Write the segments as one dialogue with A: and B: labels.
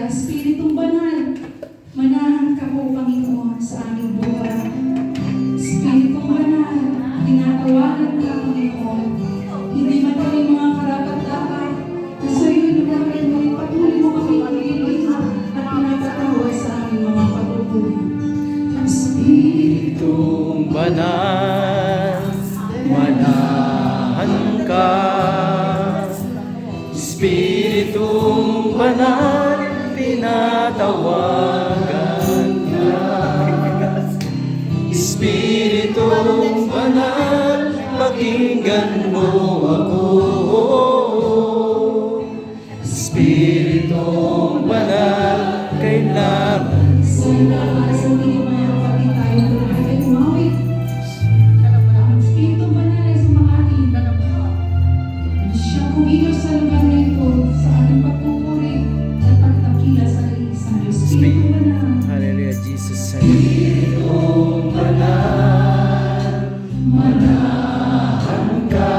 A: Espiritong Banal, manahan ka po, Panginoon, sa aming buhay. Espiritong Banal, tinatawagan ka, Panginoon. Hindi man kami mga karapat-dapat, na sa iyo lumarin mo, patuloy mo kami piliin at pinapatawa sa aming mga pagkukulit.
B: Espiritong Banal, manahan ka. Espiritong Banal, tinatawagan ka. Espiritong Banal, pakinggan mo ako. Espiritong Banal, kailangan
A: Sa lakas ng mga kapatid tayo na ay umawit. Ang Espiritong Banal ay sumaatin. Siyang kumilos sa lugar na ito sa ating pagpupuri at pagtakila sa isang Diyos. Espiritong Banal.
B: Hallelujah, Jesus. Espiritong Banal, manahan ka.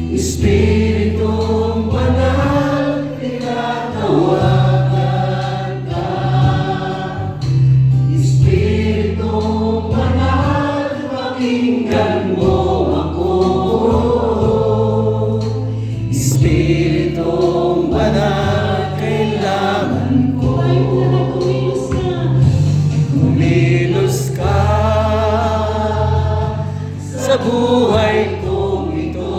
B: Espiritong Banal, tinatawagan ka. Espiritong Banal, pakinggan mo ako. Espiritong Banal, kailangan ko.
A: Tayo na kumilos ka.
B: Kumilos ka sa buhay kong ito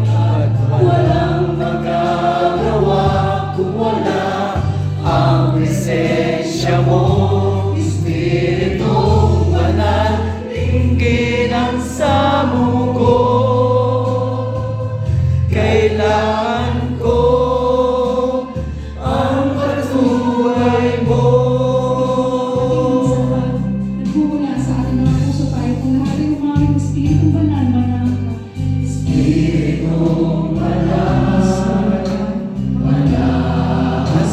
B: at walang magagawa kung wala ang presensya mo. Espiritong Banal, dinggin ang samo ko. Kailangan ko ang patuloy mo.
A: Nagmumula sa ating mga puso tayo kung lahat ay umawit. Espiritong Banal, manahan ka.
B: Espiritong Banal, manahan ka.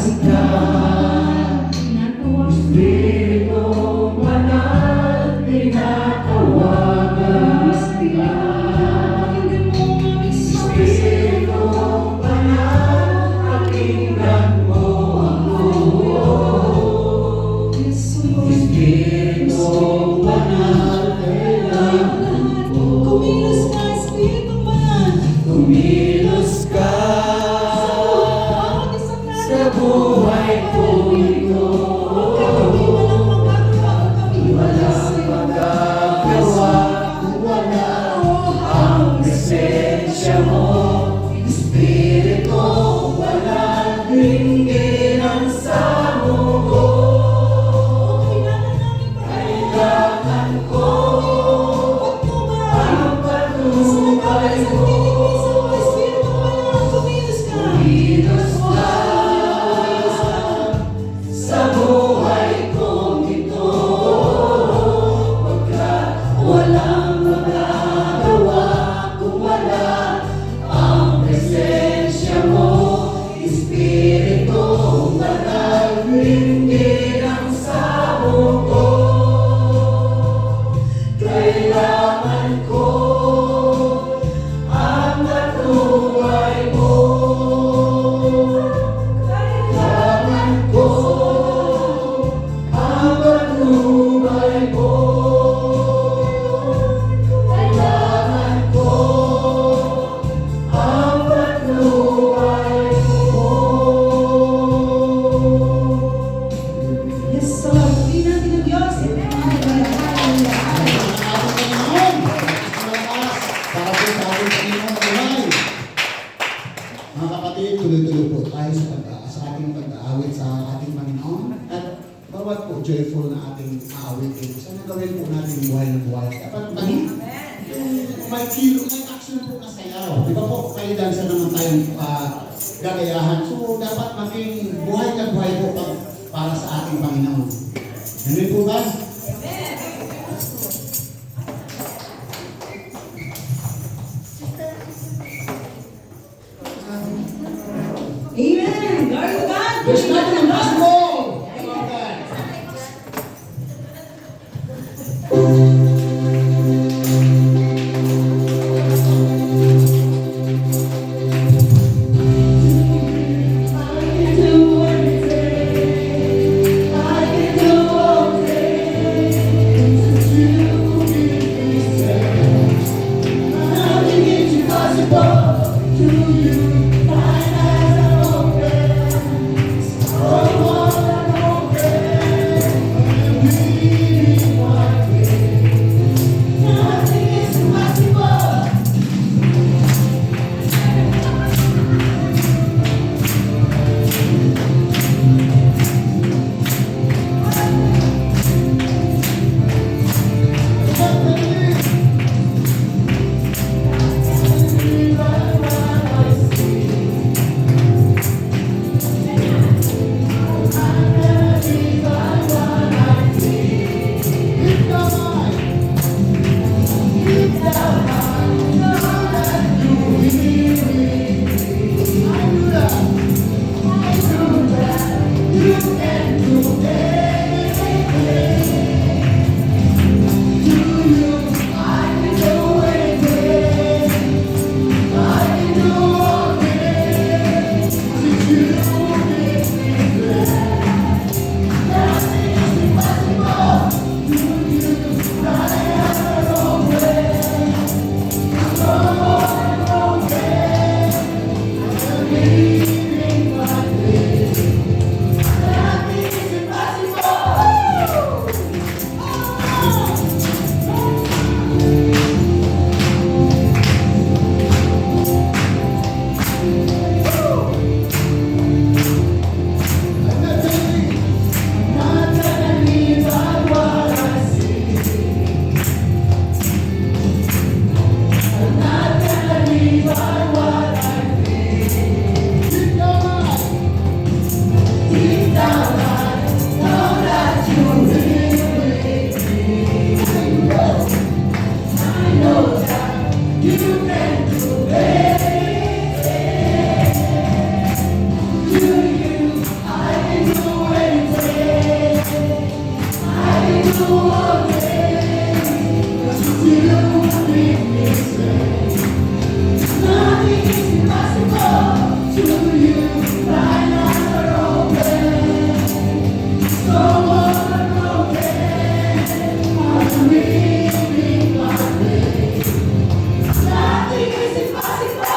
A: Tinatawagan.
B: Espiritong Banal, tinatawagan ka.
A: Pakinggan mo ang aming sabi.
B: Espiritong Banal, pakinggan mo ako.
A: Yes, Lord.
B: Espiritong Banal, kailangan ko.
A: Kumilos ka, Espiritong Banal.
B: Kumilos ka
A: Bawat isang
B: sa buhay ko ito. Walang magagawa kung wala ang presensya mo. Espiritong Banal, dinggin ang samo ko. Kailangan ko ang patnubay mo. Kumilos ka sa buhay kong ito. Walang magagawa kung wala ang presensya mo. Espiritong Banal, dinggin ang samo ko. Kailangan ko ang patnubay mo. Kailangan ko ang patnubay mo. Kailangan ko ang patnubay mo.
A: Yes, Lord. Purihin natin ang Diyos.
C: Para po sa ating Panginoon na buhay. Mga kapatid, tuloy-tuloy po tayo sa ating pag-aawit sa ating Panginoon. At bawat po joyful na ating aawitin. Sana gawin po natin buhay na buhay. Dapat maging may kilo, may action po na sayaw. Di ba po, kayo dansa naman tayong gagayahan. So, dapat maging buhay na buhay po para sa ating Panginoon. Ganun po ba?
A: Amen. Glory to God.
C: There's nothing impossible! Come on, guys.
A: Nothing is impossible.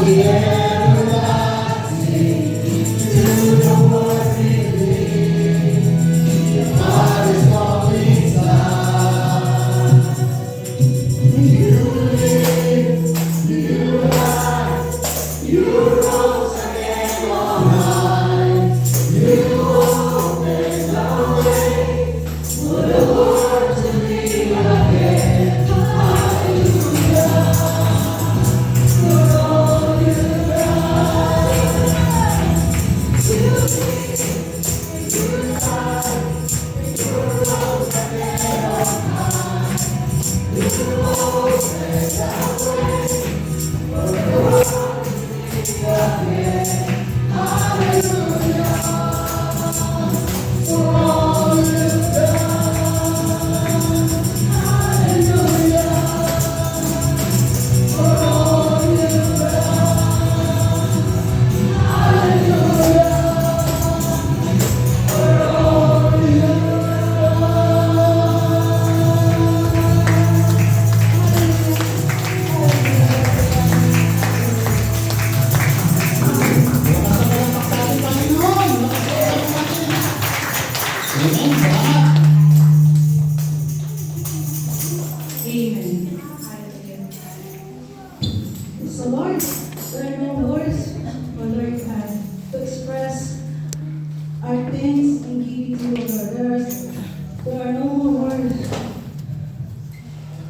C: Amen. Salamat.
A: Amen. So Lord, there are no words, O Lord God, to express our thanks and giving to you, Lord. There are no more words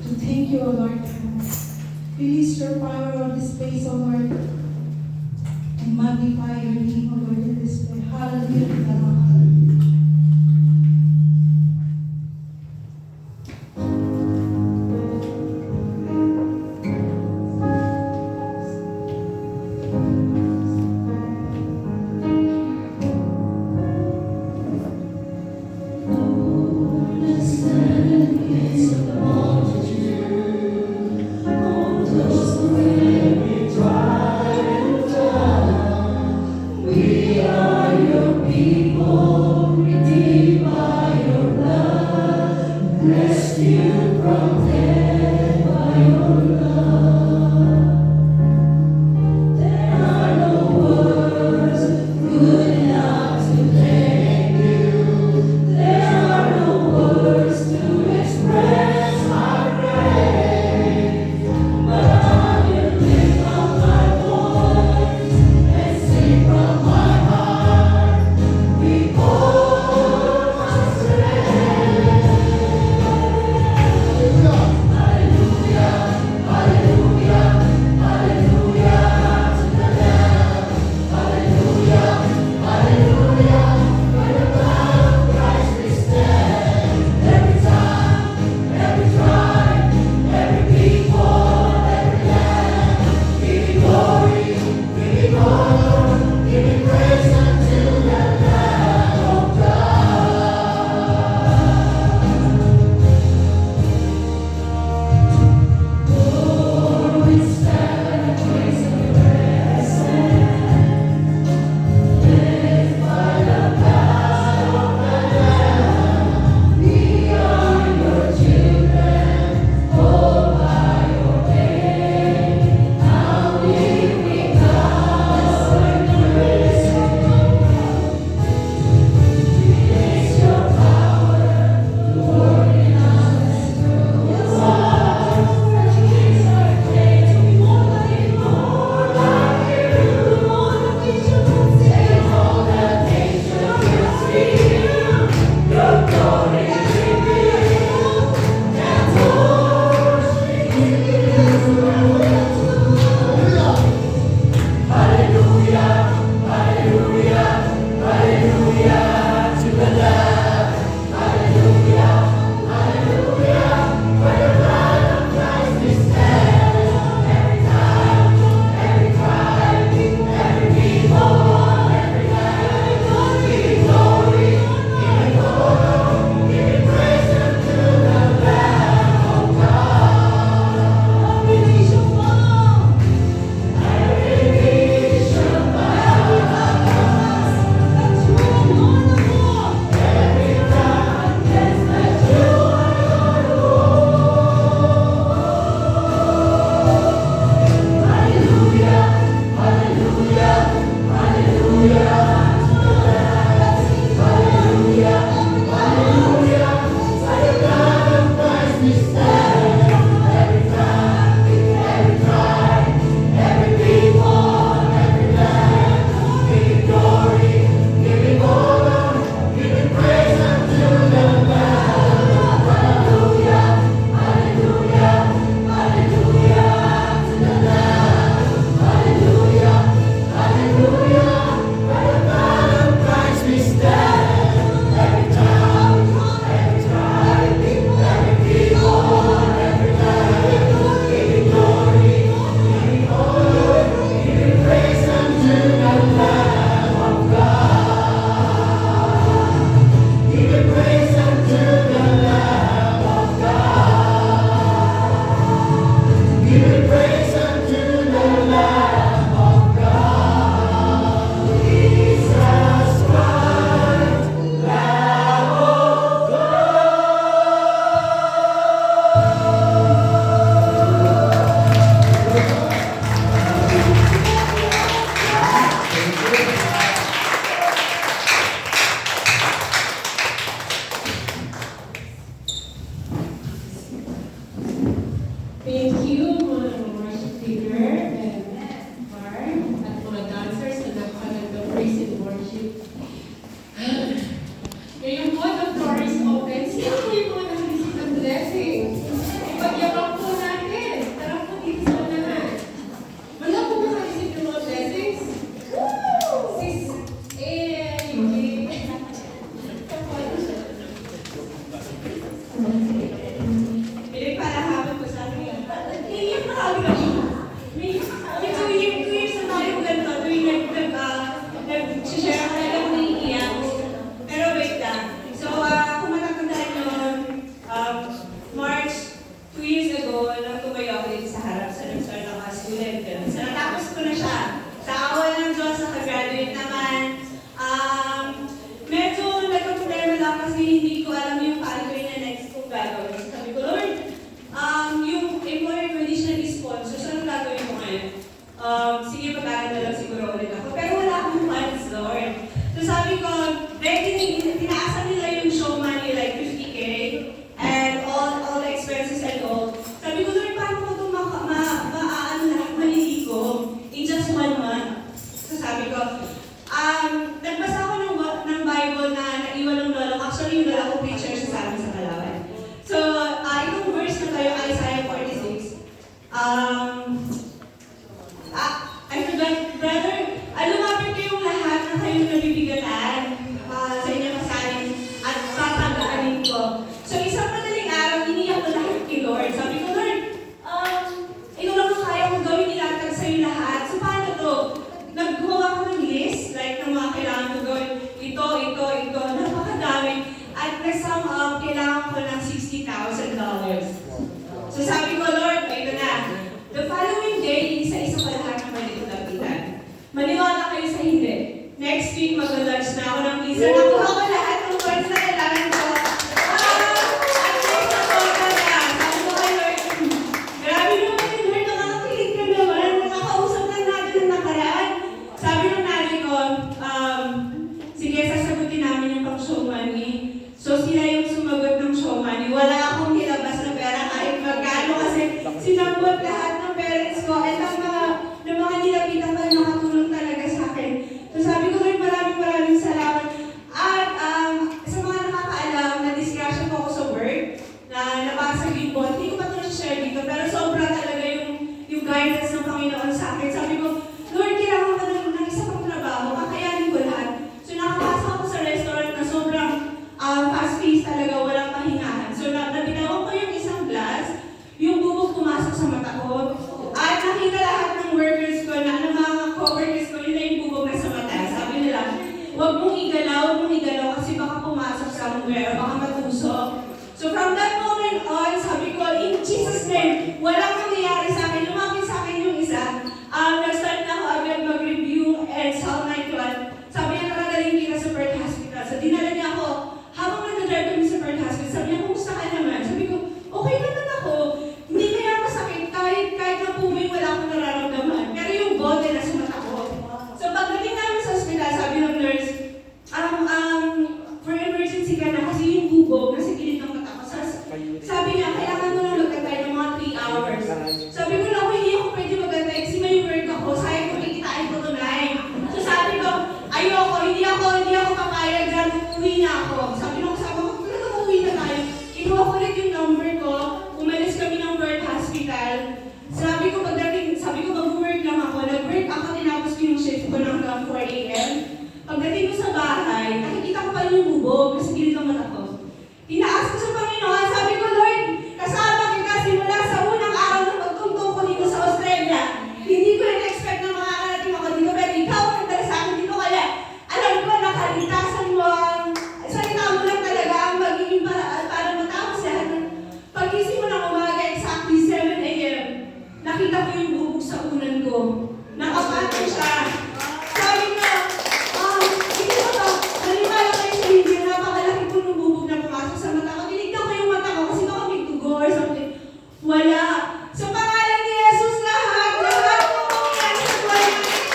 A: to thank you, O Lord God. Release your power on this place, O Lord, and magnify your name, O Lord, in this place. Hallelujah.
B: We are your people.
D: brother, lumapit kayong lahat na kayong nabibigatan sa inyong kasanin at tatagaanin ko. So isang madaling araw, iniyak ko lahat kay Lord. Sabi ko, Lord, ikaw lang ang kaya kong gawin, ilatag sa'yo lahat. So paano to? Naggumawa ko ng list, like ng mga kailangan ko gawin. Ito, napakadami. At nag-sum up, kailangan ko ng $60,000. So sabi ko, Lord, ito na. The following day, isa-isa ko lahat ng pwede ko lapitan. Maniwala kayo sa hindi. Next week, mag-lunch na ako ng visa. Nakuha ko lahat ng words na kailangan ko. At next na po, sabi ko kay Lord, grabe naman yun, Lord, nakakakilig ka naman. Nakakausap na natin ng nakaraan. Sabi ng nanay ko, sige, sasagutin namin yung pang-show money. So sila yung sumagot ng show money. Wala akong nilabas na pera kahit magkano kasi sinabot lahat ng parents ko at ang mga nilapitan ko yung nakatulong talaga sa akin. So sabi ko, Lord, maraming salamat. At sa mga nakakaalam, na-discussion ko ako sa work, na nabasag yung bond. Hindi ko pa ito na-share dito, pero sobra talaga yung guidance ng Panginoon sa akin. Sabi ko, Lord, kailangan ko ng isa pang trabaho, kakayanin ko lahat. So nakapasok ako sa restaurant na sobrang fast-paced talaga, walang pahingahan. So nabitawan ko yung isang glass, yung bubog pumasok sa mata ko, at nakita lahat ng workers ko na ng mga co-workers ko, yun na yung bubog na sa mata. Sabi nila, huwag mong igalaw kasi baka pumasok somewhere, baka matusok. So from that moment on, sabi ko, in Jesus' name, walang mangyayari sa akin. Lumapit sa akin yung isa. Nag-start na ako agad mag-review and Psalm 91. Sabi niya, nakagaling kita sa Perth Hospital. So dinala niya ako, habang nag-drive kami sa Perth Hospital, sabi niya, kumusta ka naman? Sabi ko, okay naman ako. Hindi kaya masakit, kahit na puming wala akong nararamdaman. Pero yung bote na sumata ko. So pagdating namin sa hospital, sabi ng nurse, for emergency ka na kasi yung bubog nasa gilid ng mata ko. Sabi niya, kailangan mo lang magantay ng mga 3 hours. Sabi ko lang, hindi ako pwede magantay kasi may work ako. Sayang ko kikitain ko tonight. So sabi ko, ayoko, hindi ako papayag dyan, uuwi na ako. Sabi nung kasama ko, talaga uuwi na tayo. Kinuha ko ulit yung number ko, umalis kami ng Perth Hospital. Sabi ko mag-work lang ako. Nag-work ako, tinapos ko yung shift ko hanggang 4 a.m. Pagdating ko sa bahay, nakikita ko pa yung bubog kasi gilid ng mata ko. Tinaas ko sa Panginoon, sabi ko, Lord, kasama kita simula sa unang araw na pagtungtong ko dito sa Australia. Hindi ko na-expect na makakarating ako dito, pero ikaw ang nagdala sa akin dito, kaya alam ko na kaligtasan mo salita mo lang talaga ang magiging paraan para matapos lahat ng pag-isip mo ng umaga, exactly 7 a.m. Nakita ko yung bubog sa unan ko. Nakapatong siya. Sabi ko, hindi ko to, naliwala kayo sa hindi, napakalaki po ng bubog na pumasok sa mata ko. Tinignan ko yung mata ko kasi baka may dugo or something. Wala. Sa pangalan ni Jesus, lahat mo yan sa buhay natin.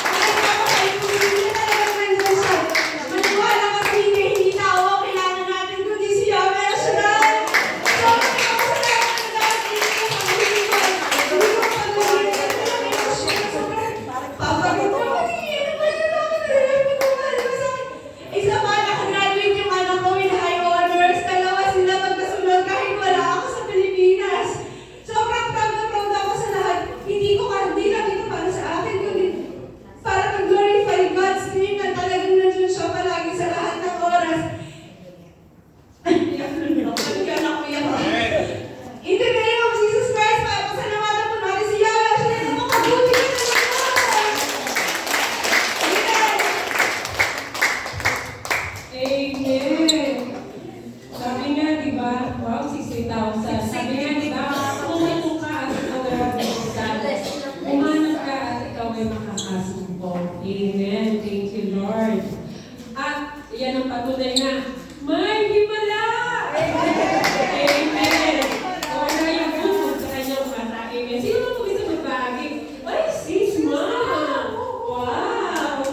D: Nakita ko kayo kung hindi na talaga nandyan siya. Maniwala ka sa hindi tao ang kailangan natin, kundi siya. Meron siya na. So, isa pa, nakagraduate yung anak ko with high honors. Dalawa sila magkasunod kahit wala ako sa Pilipinas. Sobrang proud na proud ako sa lahat. Hindi lang ito para sa akin, kundi para mag-glorify God's name na talagang nandiyan siya palagi sa lahat ng oras. In the name of Jesus Christ, pasalamatan po natin si Yahweh. Siya na makabuti ka na
A: Amen. Sabi nga, di ba? Wow, 60,000. Sabi nga, di ba? Pumunta ka at ikaw ay makakasumpong. Umanap ka at ikaw ay makakasumpong. Amen. Thank you, Lord. At yan ang patunay na may himala. Amen. Wala yung bukod sa kanyang mata. Amen. Sino mo gusto magbahagi? Ay, sis, ma'am. Wow.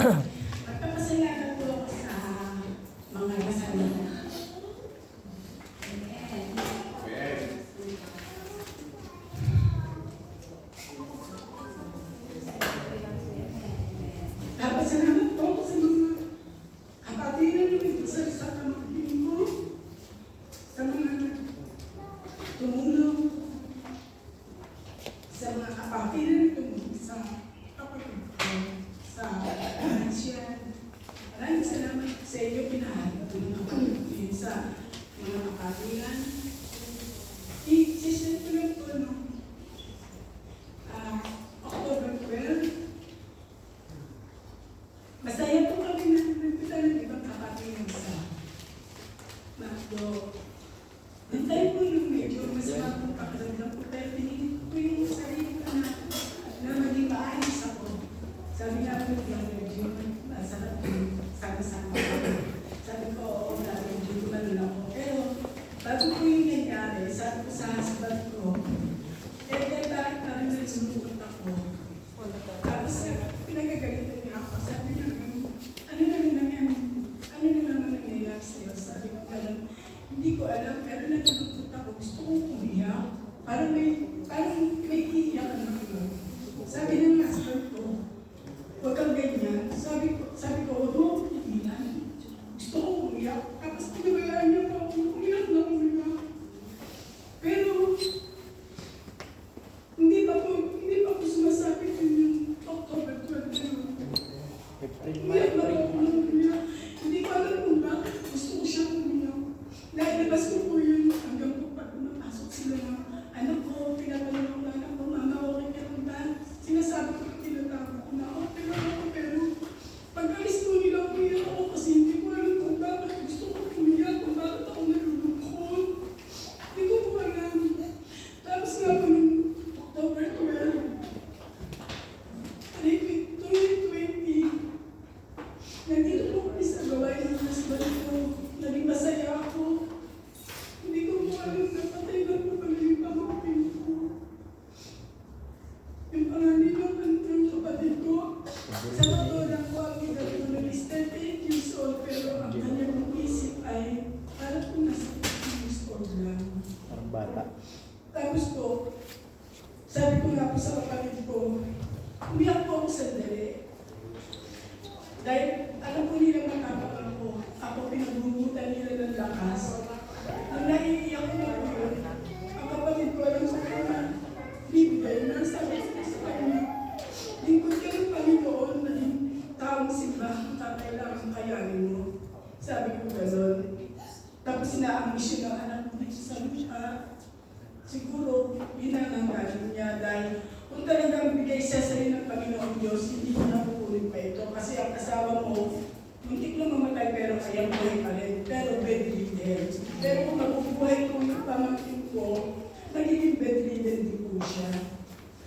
D: Magpapasalamat po ako sa mga kasama
E: mo kami sa gawain ng husband ko. Naging masaya ako. Hindi ko po alam na patay na po kami yung pamangkin ko. Yung panganin naman ng kapatid ko. Sa totoo lang po ang edad ko na is 38 years old, pero ang kanyang isip ay parang kung nasa 15 years old lang.
B: Parang bata.
E: Tapos po, sabi ko nga po sa kapatid ko, umiyak po ako sandali. Dahil alam ko nila matapang ako pinagbubutan nila ng lakas. Nang naiiyak ko na po yun, ang kapatid ko alam sa kanya, bibigay na sabi ko sa kanya, lingkod ka ng Panginoon na taong simba, tatay lang ang kayanin mo. Sabi ko gano'n. Tapos na-ambish ng anak ko, sabi siya, siguro yun ang galing niya dahil kung talagang bigay siya sa ng Panginoon Diyos, hindi ko napupunin pa ito. Kasi ang asawa mo, muntik lang mamatay pero kaya buhay pa rin. Pero bedridden. Pero kung mabubuhay ko yung pamangkin ko, nagiging bedridden din po siya.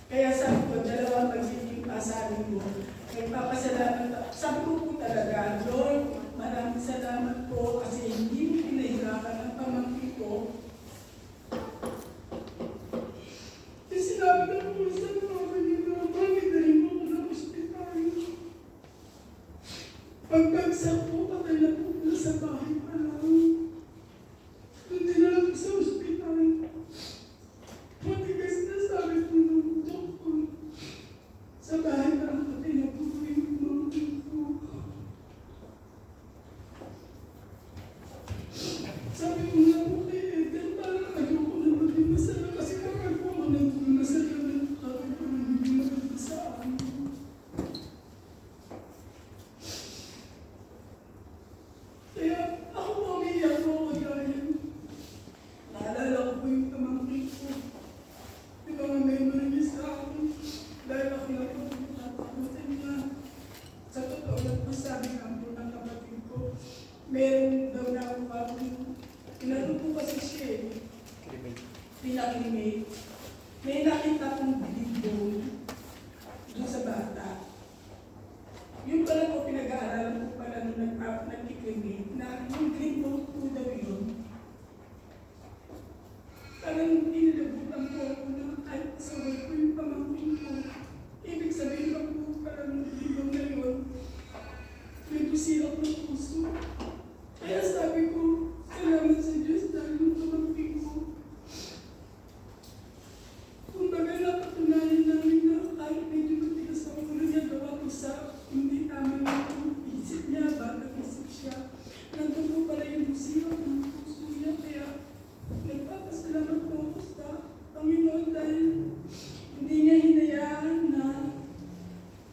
E: Kaya sabi ko, dalawang pagiging pasanin mo. Nagpapasalamat. Sabi ko po talaga, Lord, maraming salamat po kasi hindi mo pinahirapan ang pamangkin ko. Sinabi na po sa mga nila, bakit na rin mo ng ospital? Pagbagsak po, patay na po na sa bahay pa lang. Hindi na lang sa ospital. Matigas na sabi po ng doktor. Sa bahay pa lang patay na po yung mga ko. Sabi ko nga po kay Eden, parang ayoko na maging masaya kasi kapag po ako naging masaya na sabi ko naging maganda sa akin. Kaya ako po umiyak po ako dahil naalala ko po yung pamangkin ko. Yung mga memory sa akin dahil ako na po natakutin na. Sa totoo lang po sabi nga po ng kapatid ko, meron daw na ako parang inano po kasi siya eh. Pinaklimate. May nakita kong bidibong doon sa bata. Yung pala ko pinag-aaralan ko pala nung nag-climate na yung green note po daw yun. Parang inilabutan po ako na kahit kasaway ko yung pamangkin ko. Ibig sabihin pa po pala nung bidibong na yun, may busilak ng puso. Kaya sabi ko, salamat sa Diyos dahil yung pamangkin ko. Kung bagay napatunayan namin na kahit medyo matigas ang ulo niya, gawa ko sa hindi tama yung isip niya, bakit isip siya. Nandun po pala yung busilak ng puso niya, kaya nagpapasalamat po ako sa Panginoon dahil hindi niya hinayaan na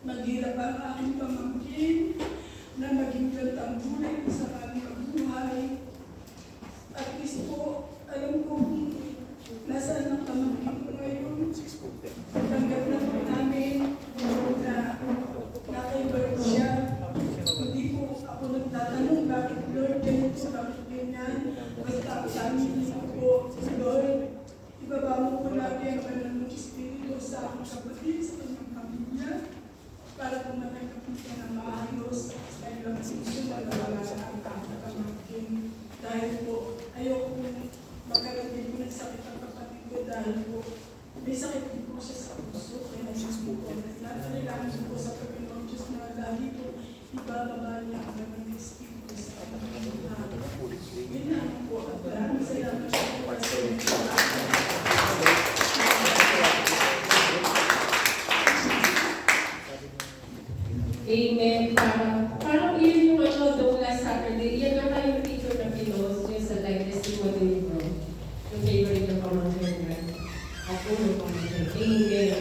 E: maghirap ang aking pamangkin, na maging gantang buhay sa kanyang buhay. At least po, alam ko kung nasaan ang pamangkin ko ngayon. Tanggap na po namin na nakaibalik siya. Hindi po ako nagtatanong bakit Lord, ganito, bakit ganyan. Basta ako sa amin po, Lord, ibaba mo po lagi ang kanyang espiritu sa aking kapatid, sa kanyang pamilya, para kung matanggapin siya na maayos, dahil lang susunod na wala siya ang pamangkin. Dahil po, ayoko magkarating po nagsakit ang kapatid ko dahil po may sakit din po siya sa puso. Kaya nag-Diyos po ko. Nalalaman po sa Panginoon Diyos na lagi po ibababa niya ang ganang espiritu sa Panginoon. Yun lang po. At maraming salamat po kasi
F: Amen. Parang yun yung doon last Saturday. Yan na tayong picture na pinost yung sa like testimony nito. Yung favorite ng pamangkin. Ako yung pamangkin. Amen.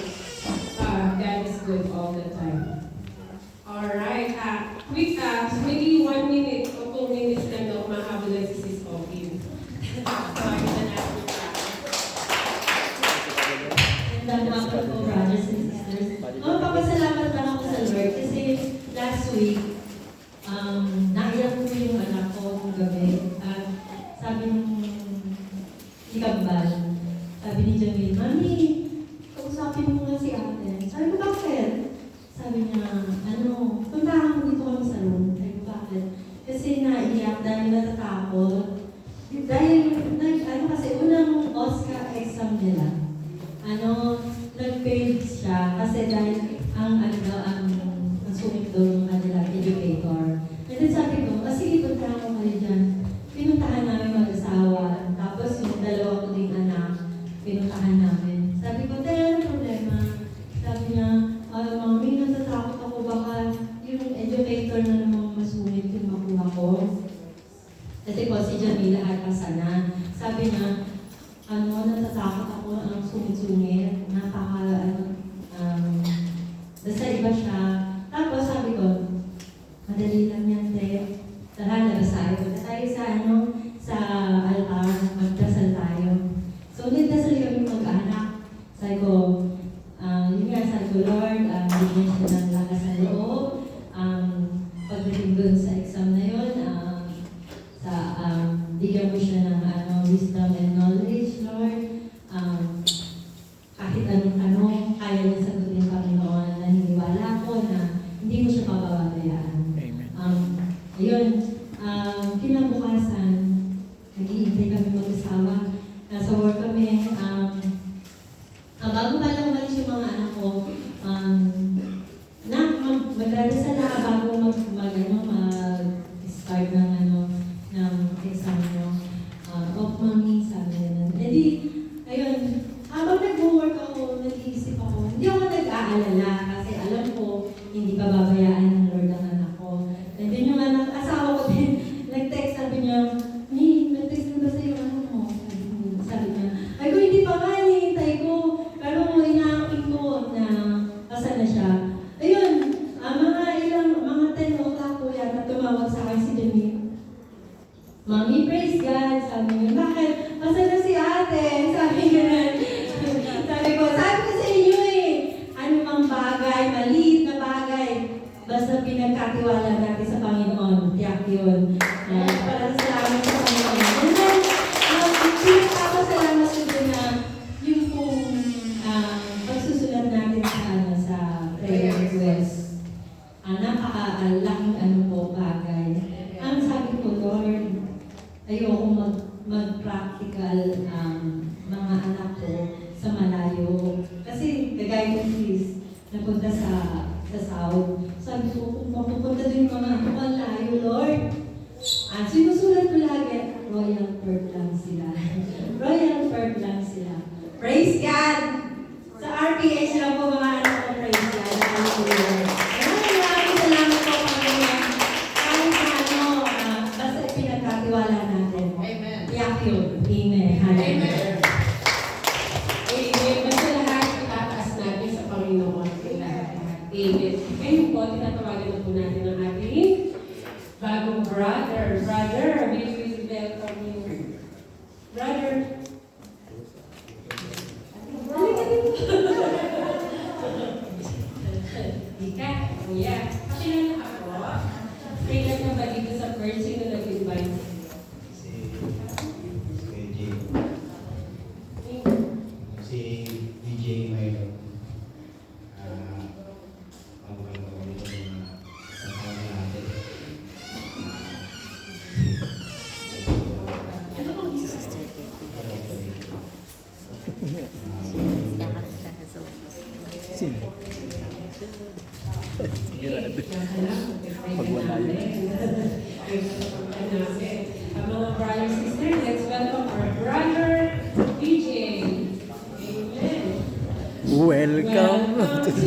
F: God is good all the time. Alright. Quick
G: dami natatakot. Dahil, kasi unang Oscar exam nila, nag-fail siya kasi dahil ang sungit daw ng kanila educator. And then sabi ko, sige, puntahan ko kayo dyan. Pinuntahan namin mag-asawa. Tapos yung dalawa ko ding anak, pinuntahan namin. Sabi ko, ano problema? Sabi niya, Mami, natatakot ako baka yung educator na namang masungit yung makuha ko. Kasi po si Jamila Alcasana, sabi niya, natatakot ako ang sungit-sungit, basta iba siya. Tapos sabi ko, madali lang yan, te. Tara, labas tayo. Punta tayo sa altar, magdasal tayo. So, nagdasal kami mag-anak. Sabi ko, sabi ko, Lord, bigyan siya ng lakas ng loob. Pagdating doon sa exam na yun, bigyan mo siya ng wisdom and knowledge, Lord. Kahit anong tanong, kaya niya sagutin ng Panginoon. Naniniwala ko na hindi mo siya pababayaan. Ayun, kinabukasan, nag-iintay kami mag-asawa. Nasa work kami. Bago pa lang umalis yung mga anak ko, magdadasal na bago mag-start ng exam nyo. Mami, sabi nila. Edi, ayun, habang nag-work ako, nag-iisip ako, hindi ako nag-aalala kasi alam ko, hindi pa babayaan ng Lord ang anak ko. And then yung asawa ko din, nag-text, sabi niya, nag-text na ba sa'yo ano mo? Sabi niya, ay ko hindi pa nga, hinihintay ko. Pero inaakit ko na kasal na siya. Ayun, mga 10 o'clock ko yata tumawag sa akin si Jamil. Mami, praise God. Sabi niya, bakit? Kasal na si ate. Sabi niya, sabi ko sa inyo anumang bagay, maliit na bagay, basta pinagkatiwala natin sa Panginoon, tiyak yun. Para salamat sa Panginoon. And then, pinagkakasalamat ko din na yung pong pagsusulat natin sa prayer request. Napakalaking bagay. Ang sabi ko, Lord, ayoko mag-practical mga anak ko sa malayo. Kasi kagaya ng Chris, napunta sa South. Sabi ko, kung mapupunta din mga anak ko, ang layo, Lord. Sinusulat ko lagi, Royal Perth lang sila. Royal Perth lang sila. Praise God! Sa RPH lang po mga anak ko, praise God. Maraming salamat po, Panginoon. Basta pinagkatiwala natin.
F: Amen.
G: Tiyak yun. Amen. Hallelujah.
F: Amen. Basta lahat itataas natin sa Panginoon. Lahat. Amen. Ngayon po, tinatawagan na po natin ang ating bagong brother. Brother, we will welcome you. Brother. Ika, kuya. Pakilala ako. Kailan na ba dito sa first? Sino nag-invite?
H: Si DJ Milo. Pagkakataon ko dito sa taon natin.
G: Pag wala yun.
F: Ang mga brother and sister, let's welcome our brother, DJ. Amen.
I: Welcome to the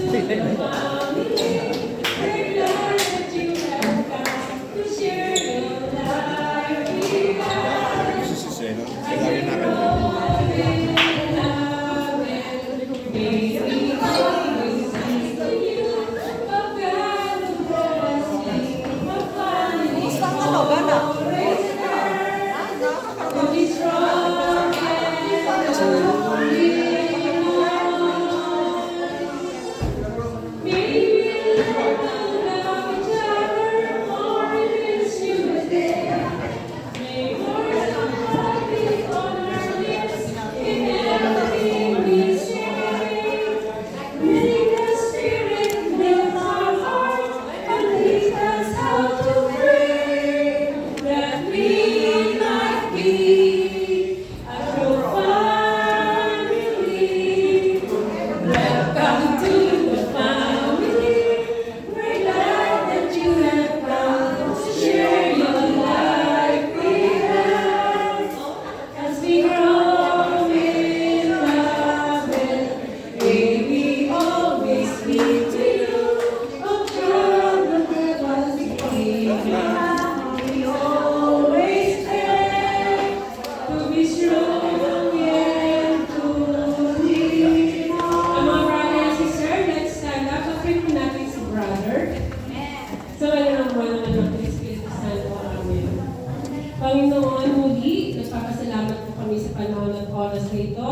F: Panginoon, muli, nagpapasalamat po kami sa panahon at oras na ito.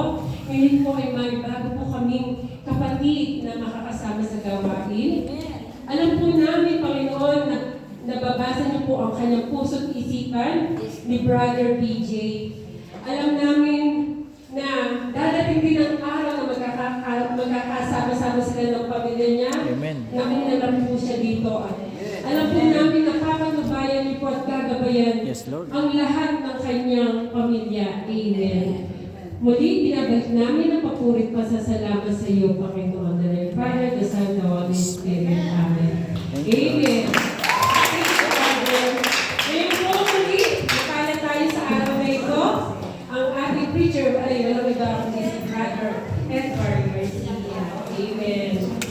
F: Ngayon po ay may bago po kaming kapatid na makakasama sa gawain. Alam po namin, Panginoon, na nababasa niyo po ang kanyang puso't isipan ni Brother PJ. Alam namin na dadating din ang araw na magkakasama-sama sila ng pamilya niya.
I: Amen.
F: Nauna lang po siya dito. Alam po namin na papatubayan niyo po at gagabayan
I: Yes, Lord.
F: ang lahat ng kanyang pamilya. Amen. Muli, binabalik namin ang papurit pasasalamat sa iyo, Panginoon, the Father, the Son, the Holy Spirit. Amen. Amen. Thank you, Father. Ngayon po, muli, nakala tayo sa araw na ito. Ang ating preacher ay walang iba kundi si Brother Edward Garcia. Amen.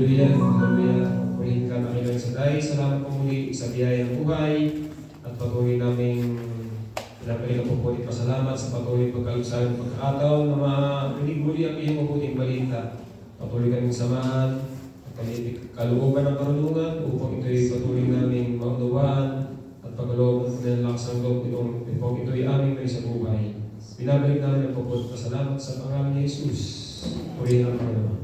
J: Hallelujah, hallelujah. Purihin ka namin ng saday. Salamat po muli sa biyayang buhay at patuloy naming pinapalila po po pasalamat sa patuloy pagkalusahan ng pagkakataon na marinig muli ang iyong mabuting balita. Patuloy kaming samahan at kami kalooban ng karunungan upang ito'y patuloy naming maunawaan at pagkalooban po ng lakas ng loob upang ito'y aming may sa buhay. Binabalik namin ang po pasalamat sa pangalan ni Jesus. Purihin ang Panginoon.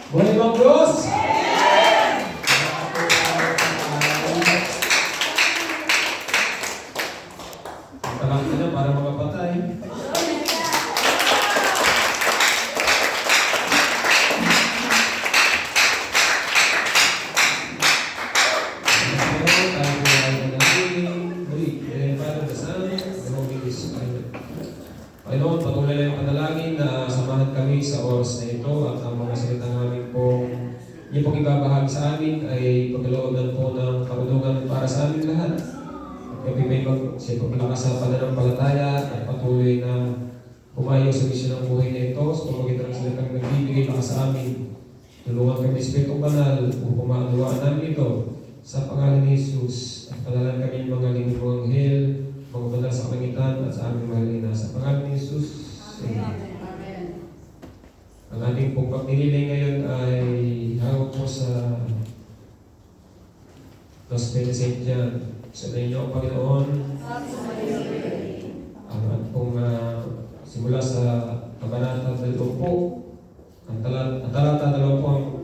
J: Boleh Bang Bros? Talang ka na para makapatay. Panginoon, patuloy lang yung panalangin na samahan kami sa oras na ito at ang mga salita namin po yung pong ibabahagi sa amin ay pagkalooban po ng karunungan para sa amin lahat. At kami may paglakas sa pananampalataya at patuloy na pumayo sa misyon ng buhay na ito sa pamagitan ng salitang nagbibigay lakas sa amin. Tulungan kami Espiritu Banal upang maunawaan namin ito Sa pangalan ni Jesus, at panalan kami mga lingkod mong anghel, mga banal sa kalangitan at sa aming mahal na sa pangalan ni Jesus. Amen. Ang ating pong pagdiriling ngayon ay hawak po sa Gospel St. John. Sa inyo, Panginoon, ang pong simula sa Kabanata 20, ang talata 20,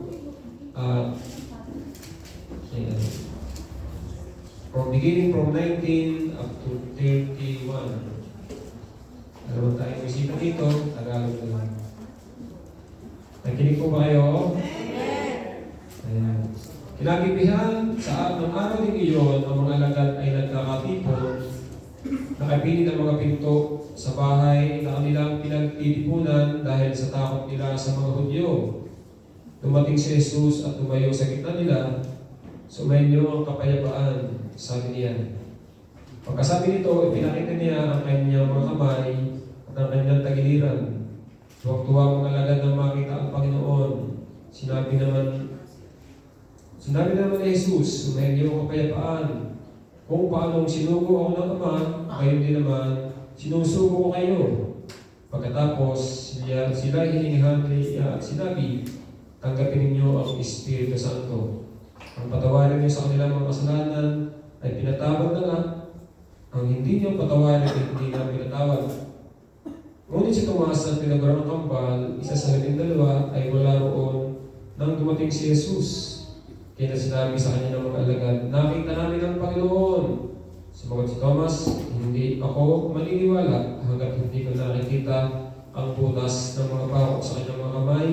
J: beginning from 19 up to 31. Alam tayong bisita dito, Tagalog na lang. Nakinig po ba kayo? Ayan. Kinagipihan sa ng araw din iyon, ang mga alagad ay nagkakatipon, nakapilit ang mga pinto sa bahay na kanilang pinagtitipunan dahil sa takot nila sa mga Hudyo. Dumating si Jesus at tumayo sa gitna nila, sumainyo ang kapayapaan, sabi niya. Pagkasabi nito, ipinakita niya ang kanyang mga kamay at ang kanyang tagiliran. Tuwag-tuwa mga alagad nang makita ang Panginoon. Sinabi naman ni Jesus, sumainyo ang kapayapaan. Kung paanong sinugo ako ng Ama, kayo din naman, sinusugo ko kayo. Pagkatapos, sila hiningihan niya at sinabi, tanggapin ninyo ang Espiritu Santo. Ang patawarin niyo sa kanilang mga kasalanan ay pinatawad na nga. Ang hindi niyo patawarin ay hindi na pinatawad. Ngunit si Tomas ang tinagurang ng kambal, isa sa 12 ay wala roon nang dumating si Jesus. Kaya sinabi sa kanya ng mga alagad, nakita namin ang Panginoon. Sumagot si Thomas, hindi ako maniniwala hanggat hindi ko nakikita ang butas ng mga pako sa kanyang mga kamay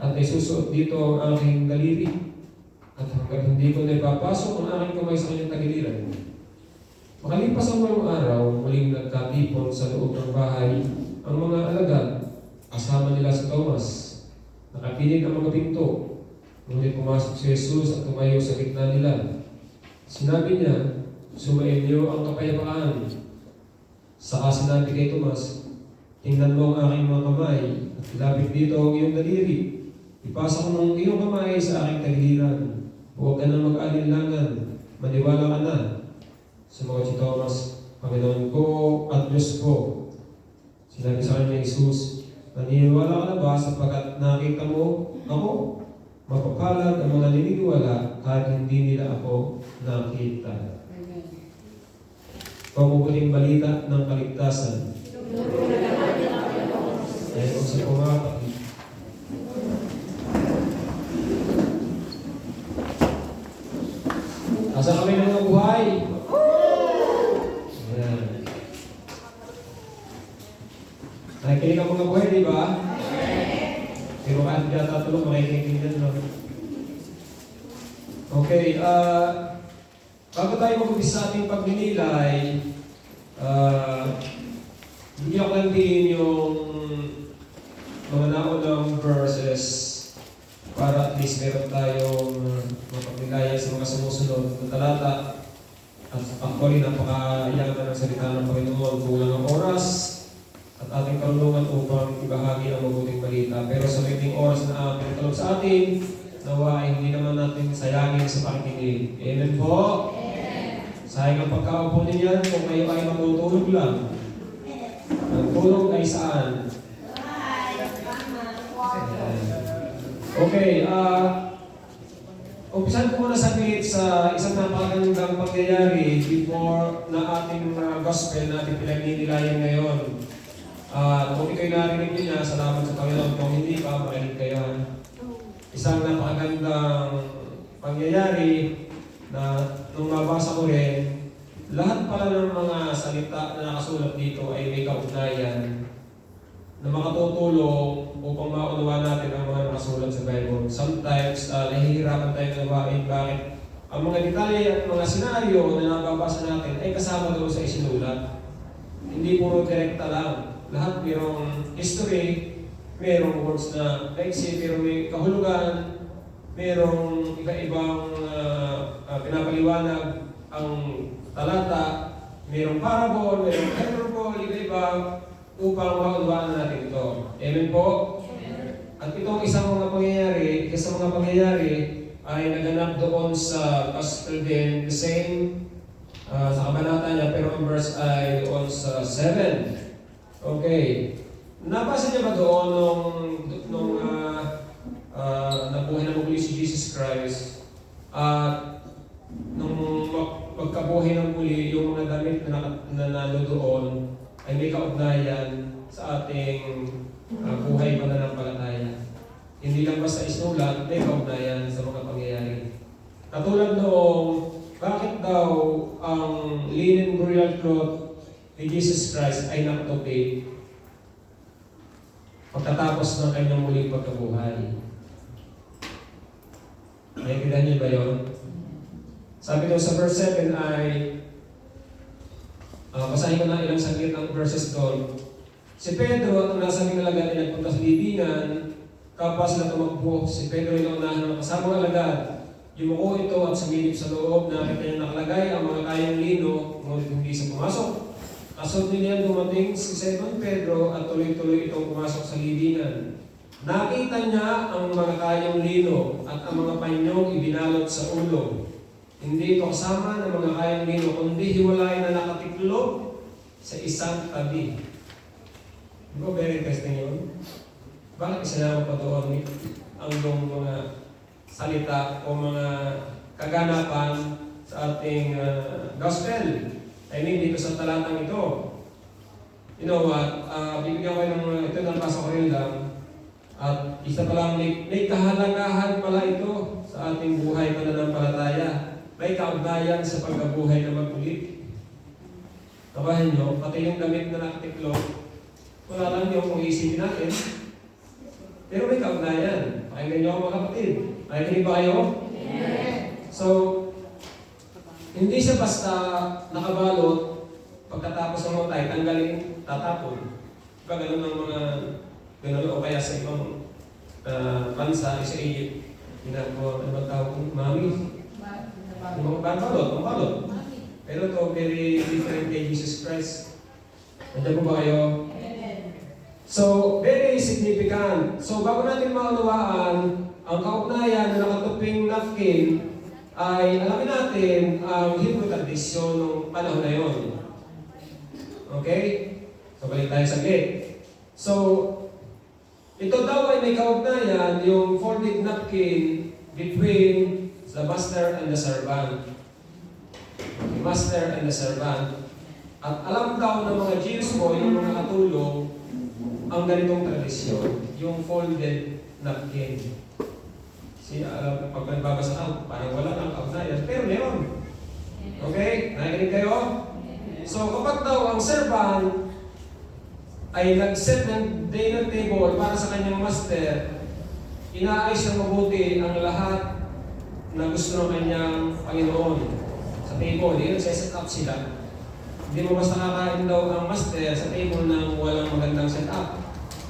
J: at ay susuot dito ang aking daliri. At hanggat hindi ko naipapasok ang aking kamay sa kanyang tagiliran. Makalipas ang 8 araw, muling nagkatipon sa loob ng bahay ang mga alagad. Kasama nila si Thomas. Nakapinig ang mga pinto. Ngunit pumasok si Jesus at tumayo sa gitna nila. Sinabi niya, sumainyo ang kapayapaan. Saka sinabi kay Tomas, tingnan mo ang aking mga kamay at ilapit dito ang iyong daliri. Ipasa mo ang iyong kamay sa aking tagiliran. Huwag ka nang mag-alinlangan. Maniwala ka na. Sumagot si Thomas, Panginoon ko at Diyos ko. Sinabi sa kanya Jesus, naniniwala ka na ba sapagkat nakita mo ako? Mapapalad ang mga naniniwala kahit hindi nila ako nakita. Pamabuting balita ng kaligtasan. Ayon sa pumapakit. Asa kami ng mga buhay? Ayan. Nakikinig ang mga buhay, di ba? Pero kahit yata tulog, makikinig din, no? Okay, bago tayo mag-umpisa sa ating pagninilay, hindi ako landiin yung mga naunang verses para at least meron tayong mapagnilayan sa mga sumusunod na talata. At actually, napakayaman ng salita ng Panginoon. Kulang ang oras at ating karunungan upang ibahagi ang mabuting balita. Pero sa may oras na ating talog sa atin, nawa ay hindi naman natin sayangin sa pakikinig. Amen po? Amen. Sayang ang pagkaupo niyan kung kayo ay matutulog lang. Ang tulog ay saan? Okay, umpisan ko muna saglit sa isang napakagandang pangyayari before na ating gospel natin pinagninilayan ngayon. Kung ikaw'y narinig niya, salamat sa Panginoon. Kung hindi pa, makinig kayo. Isang napakagandang pangyayari na nung mabasa ko rin, lahat pala ng mga salita na nakasulat dito ay may kaugnayan na makatutulong upang maunawa natin ang mga nakasulat sa Bible. Sometimes, nahihirapan tayo nawain bakit ang mga detalye at mga senaryo na nababasa natin ay kasama doon sa isinulat. Hindi puro direkta lang. Lahat mayroong history, mayroong words na legacy, mayroong may kahulugan, mayroong iba-ibang pinapaliwanag ang talata, mayroong parable, mayroong hyperbole, iba-iba upang maunawaan natin ito. Amen po? Amen. At itong isang mga pangyayari, ay naganap doon sa Gospel din, the same sa kabanata niya, pero ang verse ay doon sa 7. Okay. Nabasa niya ba doon nung nabuhay na muli si Jesus Christ at nung magkabuhay ng muli, yung mga damit na nalo doon ay may kaugnayan sa ating buhay pananampalataya. Hindi lang basta isinulat, may kaugnayan sa mga pangyayari. Katulad noong, bakit daw ang linen burial cloth ni Jesus Christ ay nakatupi pagkatapos ng kanyang muling pagkabuhay? Naintindihan niyo ba yun? Sabi daw sa verse 7 ay, basahin ko na ilang saglit ang verses doon. Si Pedro at ang nasabing alagad ay nagpunta sa libingan, kapwa sila tumakbo. Si Pedro ay naunahan ng kasamang alagad. Yumuko ito at sumilip sa loob, nakita niya nakalagay ang mga kayang lino, ngunit hindi siya pumasok. Kasunod niya dumating si Simon Pedro at tuloy-tuloy itong pumasok sa libingan. Nakita niya ang mga kayang lino at ang mga panyong ibinalot sa ulo. Hindi ito kasama ng mga kayang lino, kundi hiwalay na nakatiklop sa isang tabi. Di ba very interesting yun? Bakit isinama pa doon ang mga salita o mga kaganapan sa ating gospel? I mean, dito sa talatang ito. You know what? Bibigyan ko ng ito, nabasa ko rin lang. At isa pa lang, may kahalagahan pala ito sa ating buhay pananampalataya. May kaugnayan sa pagkabuhay na mag-ulit. Kabahin nyo, pati yung damit na nakatiklop, wala lang yung kung isipin natin. Pero may kaugnayan. Pakinggan nyo ako mga kapatid. Nakikinig ba kayo?
B: Yes.
J: So, hindi siya basta nakabalot pagkatapos ng mga tayo, tanggalin, tatapon. Diba ganun ang mga ganun o kaya sa ibang bansa, sa Egypt, ginagawa, ano bang tawag kong mami? Yung mga balot. Pero ito, very different kay Jesus Christ. Nandiyan po ba kayo? So, very significant. So, bago natin maunawaan ang kaugnayan na nakatuping napkin, ay alamin natin ang Hebrew tradisyon ng panahon na yun. Okay? So, balik tayo saglit. So, ito daw ay may kaugnayan, yung folded napkin between the master and the servant. The master and the servant. At alam daw ng mga Jews mo, yung mga katulong, ang ganitong tradisyon, yung folded napkin. Alam, pag nagbabasa ka, parang wala nang kaugnayan, pero meron. Okay? Nakikinig kayo? So, kapag daw ang servant ay nag-set ng dinner table para sa kanyang master, inaayos ng mabuti ang lahat na gusto ng kanyang Panginoon sa table. Yun, set up sila. Hindi mo basta kakain daw ang master sa table ng walang magandang set up.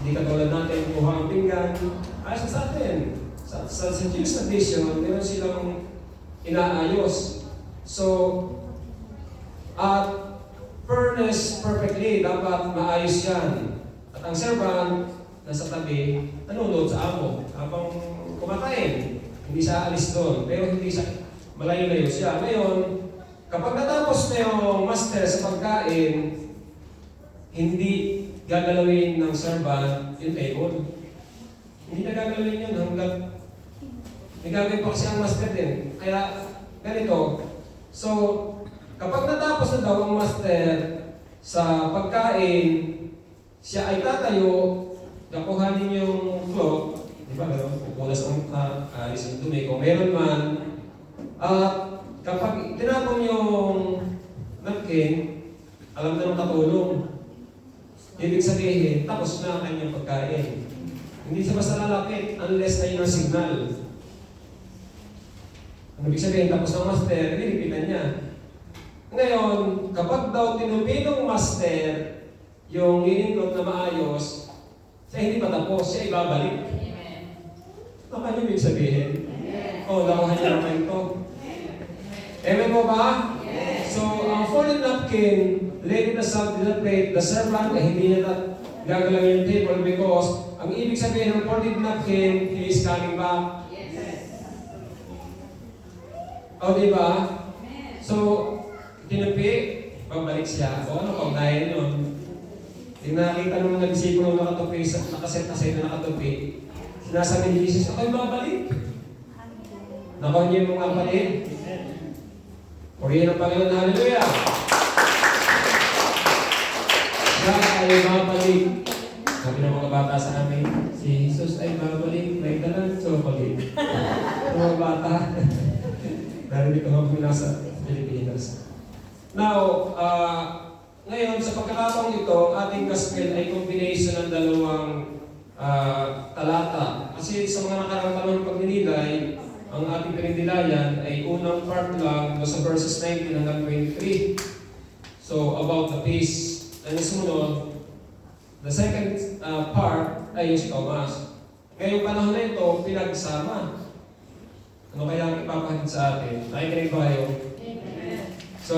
J: Hindi katulad natin, kuha ang pinggan, ayos sa atin. Sa Jewish tradition, meron silang inaayos. So, at furnace perfectly, dapat maayos yan. At ang servant, nasa tabi, nanonood sa amo habang kumakain. Hindi siya alis doon, pero hindi siya malayo-layo siya. Ngayon, kapag natapos na yung master sa pagkain, hindi gagalawin ng servant yung table. Hindi na gagalawin yun hanggang may gagawin pa kasi ang master din. Kaya, ganito. So, kapag natapos na daw ang master sa pagkain, siya ay tatayo, nakuhanin yung cloth, di ba, pupulas ang alis ng dumi, kung meron man, at kapag tinapon yung napkin, alam na ng katulong. Ibig sabihin, tapos na ang kanyang pagkain. Hindi siya basta lalapit unless na yun ang signal. Ang ibig sabihin, tapos ng master, nilipitan niya. Ngayon, kapag daw tinupi ng master yung liniplot na maayos, siya hindi pa tapos, siya ibabalik. Ano kanya ibig sabihin? O, nakuha niya naman ito. Amen po ba? So, ang folded napkin, laid in the plate, the servant ay hindi niya gagalawin yung table because ang ibig sabihin ng folded napkin, he is coming back. O, di ba? So, tinupi, babalik siya. O ano, kaugnayan yun. Nakita ng mga disipulo nakatupi, nakaset-aset na nakatupi. Sinasabi ni Jesus, ako'y babalik. Nakuha niyo yung mga kapatid. Purihin ang Panginoon, hallelujah! Siya ay babalik. Sabi ng mga bata sa amin, si Jesus ay babalik, may dalang so balik. Mga bata, narinig ko kami nasa Pilipinas. Now, ngayon, sa pagkakataong ito, ang ating gospel ay combination ng dalawang talata. Kasi sa mga nakaraang panahon pagninilay, ang ating pinagnilayan ay unang part lang sa verses 19 hanggang 23. So, about the peace. And sumunod, the second part ay yung si Thomas. Ngayong panahon na ito, pinagsama. Ano kaya ang ipapahatid sa atin? Nakikinig ba kayo? So,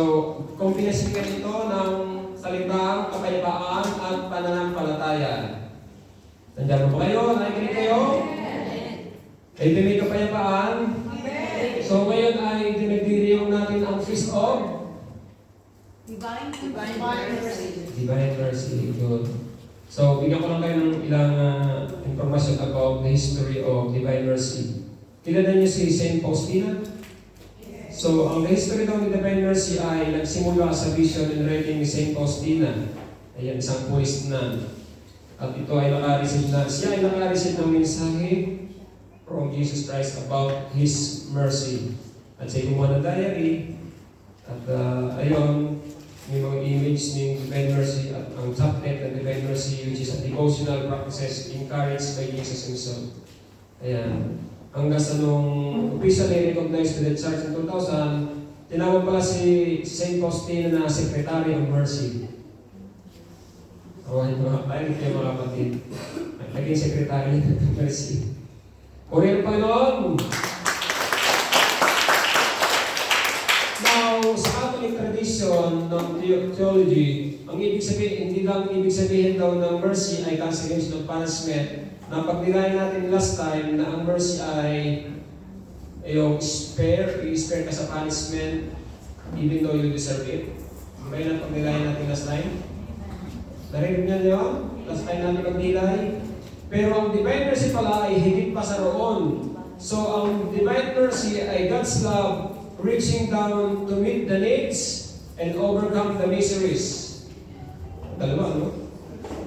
J: kombinasyon ka ito ng salitang kapayapaan at pananampalataya. Nandiyan ba kayo? Nakikinig kayo? Ay may kapayapaan. So ngayon ay dinagdiriwang natin ang Feast of
D: Divine Mercy.
J: Divine Mercy. Good. So bigyan ko lang kayo ng ilang information about the history of Divine Mercy. Kilala niyo si Saint Faustina? So ang history daw ni Divine Mercy ay nagsimula sa vision and writing ni Saint Faustina. Ayan, isang priest na. At ito ay siya ay nakareceive ng mensahe from Jesus Christ about His mercy. At sa gumawa ng diary, at ayun, may mga image ng Divine Mercy at ang chaplet ng Divine Mercy, which is a devotional practices encouraged by Jesus Himself. Ayan. Hanggang sa nung officially recognized by the Church in 2000, tinawag pala si Saint Faustina na Secretary of Mercy. Awan mga kapalit kayo mga kapatid. Naging Secretary of Mercy. Purihin ang Panginoon! Now, sa Catholic tradition ng theology, ang ibig sabihin, hindi lang ibig sabihin daw ng mercy ay cancellation of punishment. Napagnilayan natin last time na ang mercy ay yung i-spare ka sa punishment even though you deserve it. Di ba yun ang pagnilayan natin last time? Narinig niyo yun? Last time natin pagnilay? Pero ang Divine Mercy pala ay higit pa sa roon. So ang Divine Mercy ay God's love reaching down to meet the needs and overcome the miseries. Dalawa, no?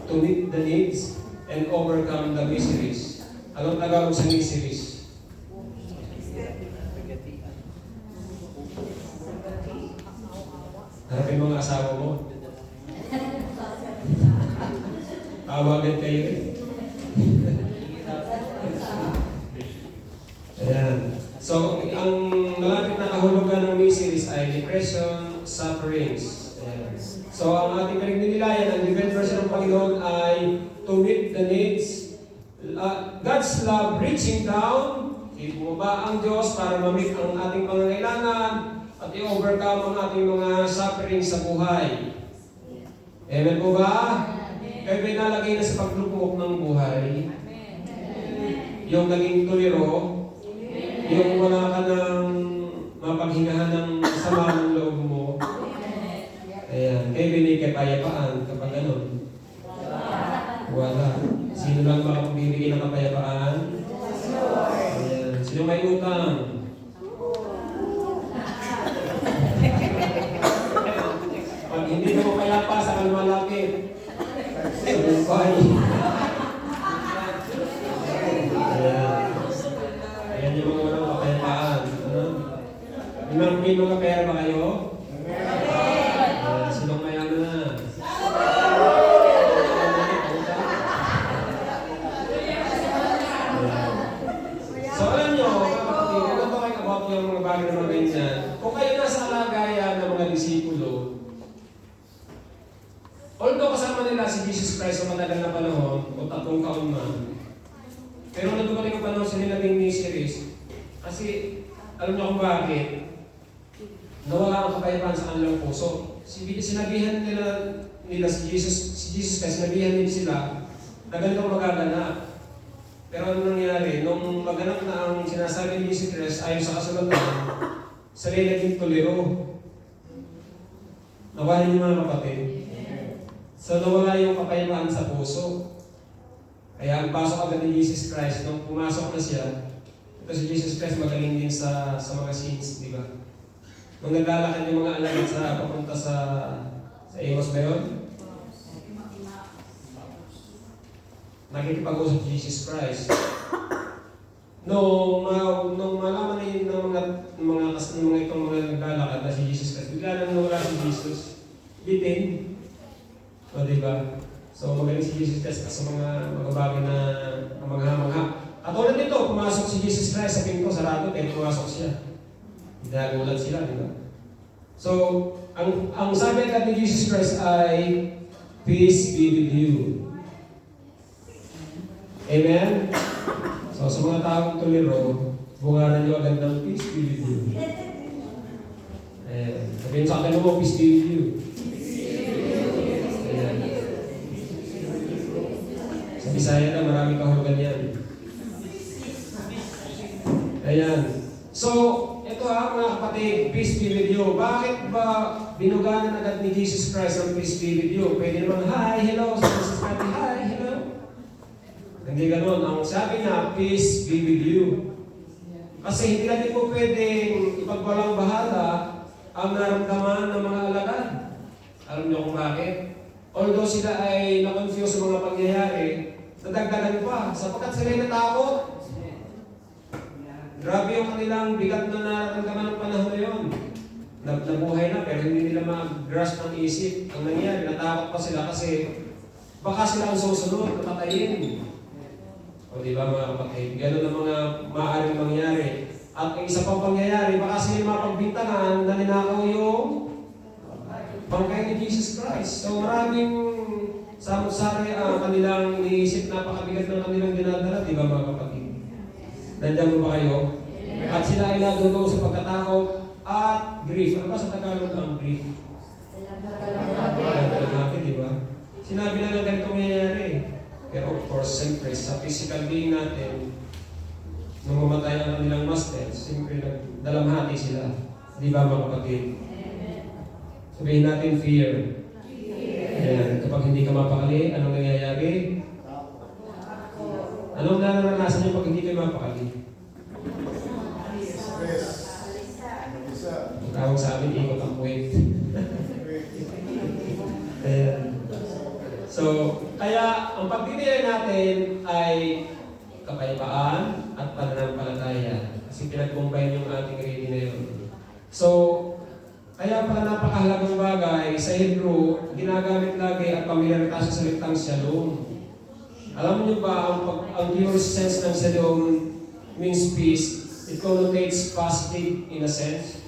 J: To meet the needs and overcome the miseries. Anong Tagalog sa miseries? Harapin mga asawa mo. Tawagan kayo eh. Ayan. So, ang malapit na kahulugan ng miseries ay depression, sufferings. Ayan. So, ang ating pinagnilayan, ang Divine Mercy ng Panginoon ay to meet the needs. God's love reaching down, bumaba ang Diyos para ma-meet ang ating pangangailangan at i-overcome ang ating mga suffering sa buhay. Amen po ba? Kaya binalagay na sa paglukmok ng buhay. Yung naging tuliro, yung wala ka ng mapaghingahan ng sama ng loob mo. Ayan. Kaya binigay kapayapaan kapag ganun. Wala. Sino lang makapagbibigay ng kapayapaan? Ayan. Sino may utang? Pag hindi mo mapayapa sa kalumalapit, sabay. Ayan yung mga walang kapayapaan. May mga pera ba kayo? Sinong mayaman na? So alam nyo, kapatid, ano ba kayo about yung mga bagay na mga ganyan? Kung kayo nasa alagayan ng mga disipulo, although kasama nila si Jesus Christ sa matagal na panahon, o 3 taon man, pero natumaling ang panahon sa nilaging miseries, kasi alam niyo kung bakit, nawala ang kapayapaan sa kanilang puso. Sinabihan nila si Jesus Christ, sinabihan nila sila na ganito magaganap. Pero ano nangyari? Nung maganap na ang sinasabi ni Jesus Christ ayon sa kasulatan, sila naging tuliro. Nawalan niyo mga kapatid. So nawala yung kapayapaan sa puso. Kaya ang pasok agad ni Jesus Christ, nung pumasok na siya, ito si Jesus Christ magaling din sa mga scenes, di ba? Nung naglalakad yung mga alagad sa papunta sa Amos ba yun? Nakikipag-usap si Jesus Christ. Nung malaman na yun ng mga itong mga naglalakad na si Jesus Christ, bigla nang nawala si Jesus. Bitin. O diba? So magaling si Jesus Christ sa mga bagay na mangha-mangha. Katulad nito, pumasok si Jesus Christ sa pinto, sarado, pero pumasok siya. Nagulat sila, diba? So, ang sabi agad ni Jesus Christ ay, peace be with you. Amen? So, sa mga taong tuliro, bungaran nyo agad ng peace be with you. Sabihin sa akin mo, peace be with you. Ayan. Sa Bisaya na, marami kahulugan yan. Ayan. So, ito mga kapatid, peace be with you. Bakit ba binuganan agad ni Jesus Christ ang peace be with you? Pwede naman, hi, hello. Sabi sa sabi, hi, hello. Hindi ganun. Ang sabi niya, peace be with you. Kasi hindi natin po pwedeng ipagwalang bahala ang naramdaman ng mga alagad. Alam niyo kung bakit? Although sila ay na-confuse sa mga pangyayari, nadagdagan pa sapagkat sila ay natakot. Grabe yung kanilang bigat na nararamdaman ng panahon na yun. Nabuhay na pero hindi nila mag-grasp ng isip. Ang nangyari, natakot pa sila kasi baka sila ang susunod, napatayin. O diba mga kapatid? Ganun ang mga maaaring mangyari. At ang isa pang pangyayari, baka sila mapagbintangan na ninakaw yung bangkay ni Jesus Christ. So maraming samot-sari ang kanilang iniisip, napakabigat ng kanilang dinadala, di ba mga kapatid? Nandiyan mo ba kayo? At sila ay nadugo sa pagkatakot at grief. Ano ba sa Tagalog ang grief? Alam natin, di ba? Sinabi na lang ganito mangyayari. Pero of course, siyempre, sa physical being natin, nung mamatay ang kanilang master, siyempre nagdalamhati sila. Di ba mga kapatid? Sabihin natin fear. Ayan, kapag hindi ka mapakali, anong nangyayari? Anong naranasan niyo pag hindi kayo mapakali? Tawag sa amin, ikot ang puwet. So, kaya ang pagbibigay natin ay kapayapaan at pananampalataya. Kasi pinag-combine yung ating reading na yun. So, kaya pala napakahalagang bagay sa Hebrew, ginagamit lagi at pamilyar tayo sa salitang shalom. Alam niyo ba, ang pure sense ng shalom means peace. It connotates positive in a sense.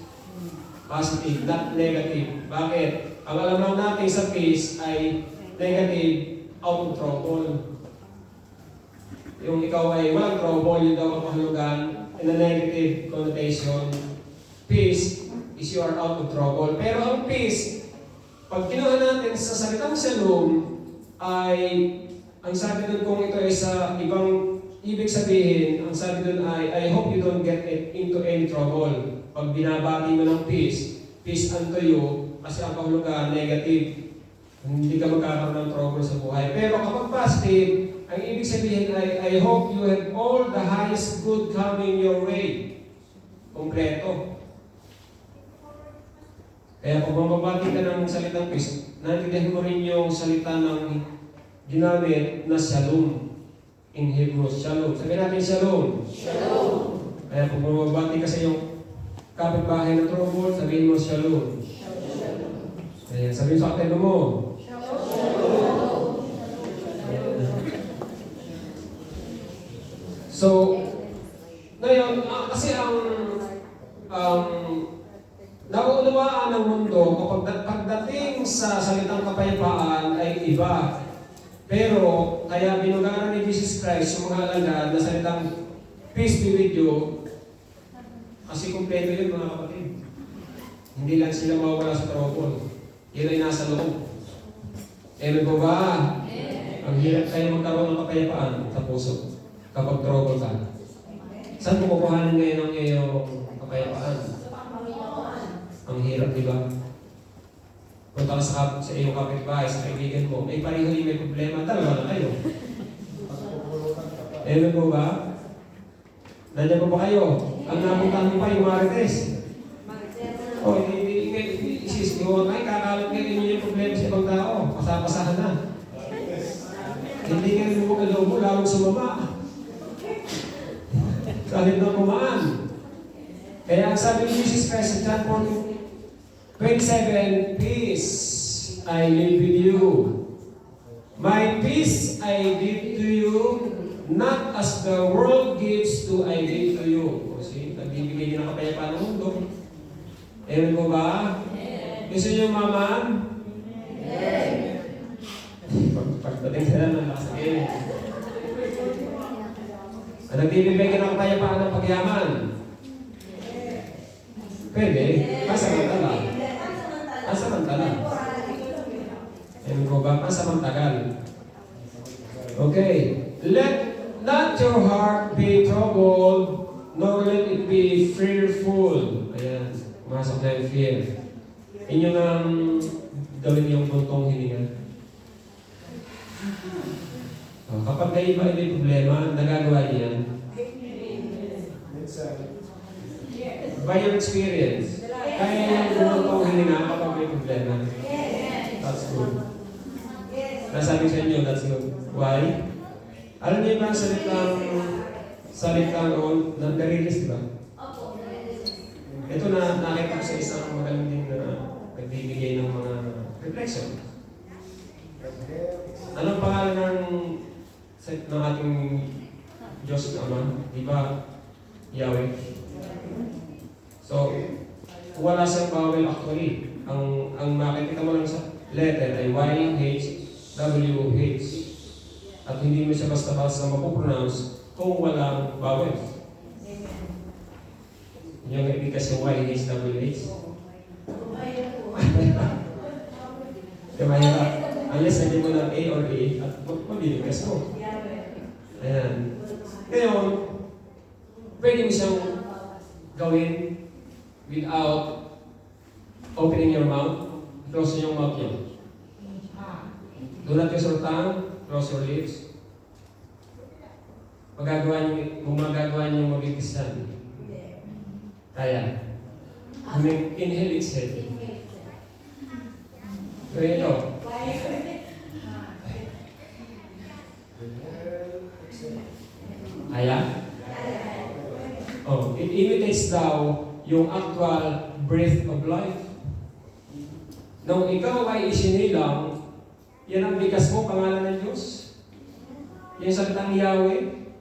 J: Positive, not negative. Bakit? Ang alam lang natin sa peace ay negative, out of trouble. Yung ikaw ay walang trouble, yun daw ang kahulugan. In a negative connotation, peace is you are out of trouble. Pero ang peace, pag kinuha natin sa salitang shalom, ay ang sabi doon kung ito ay sa ibang ibig sabihin, ang sabi doon ay, I hope you don't get into any trouble. Pag binabati mo ng peace, peace unto you, kasi ang kahulugan negative. Hindi ka magkakaroon ng trouble sa buhay. Pero kapag positive, ang ibig sabihin ay, I hope you have all the highest good coming your way. Kompleto. Kaya kung mababati ka ng salitang peace, naintindihan mo rin yung salita ng ginamit na shalom. In Hebrew, shalom. Sabihin natin shalom.
B: Shalom.
J: Kaya kung mababati ka sa iyong kapitbahay na trouble, sabihin mo shalom. Kaya sabihin sa katendo mo. So, ngayon, kasi ang nauunawaan ng mundo kapag pagdating sa salitang kapayapaan ay iba. Pero, kaya binugaran ni Jesus Christ yung mga alagad na salitang peace be with you, kasi kumpleto yun mga kapatid. Hindi lang sila mawawala sa trouble. Yun ay nasa loob. Amen po ba? Ang hirap kayo magkaroon ng kapayapaan sa puso kapag trouble ka. Saan mo kukuhanin ngayon ang iyong kapayapaan? Ang hirap, di ba? Punta ka sa iyong kapitbahay, sa kaibigan mo, may pareho yung may problema, dalawa na kayo. Ewan mo ba? Nandiyan pa ba kayo? Ang napuntahan mo pa yung Marites. O, isisigawan kayo, kakalat kayo ninyo yung problema sa ibang tao. Pasapasahan na. Hindi kayo lumukalobo, lalong sumama. Kahit na kumaan. Kaya ang sabi ni Jesus Christ sa John 27, peace I leave with you. My peace I give to you, not as the world gives to I give to you. Kasi nagbibigay din ng kapayapaan ng mundo. Ewan ko ba? Gusto niyo maman? Pagdating sila ng lasagin. Nagbibigay ka ng kapayapaan ng pagyaman. Pwede. Pasamantala. Pasamantala. Ewan ko ba? Pasamantagal. Okay. Let not your heart be troubled, nor let it be fearful. Ayan. Pumasok na yung fear. Inyong gawin yung buntong hininga. Kapag kayo ba may problema, nagagawa niyo yan. By your experience, kaya yung buntong hininga kapag may problema. That's good. Nasabi sa inyo, that's good. Why? Alam niyo ba ang salitang nag-release, di ba? Ito na nakita ko sa isang magaling din na nagbibigay ng mga reflection. Anong pangalan ng ating Diyos na Ama? Di ba? Yahweh. So, wala siyang vowel actually. Ang makikita mo lang sa letter ay Y-H-W-H. At hindi mo siya basta-basta mapupronounce kung walang vowel. Yung ibigkas yung Y-H-W-H. Kaya mahirap. Unless hindi mo ng A or A at mabibigkas mo. Ayan. Ngayon, pwede mo siyang gawin without opening your mouth. Close yung mouth niyo. Do not use your tongue. Close your lips. Kung magagawa niyo mabibigkas yan. Kaya. Inhale, exhale. Gawin ito. Kaya? Oh, it imitates daw yung actual breath of life. Nung ikaw ay isinilang, yan ang bigas mo, pangalan ng Diyos. Yung salitang Yahweh.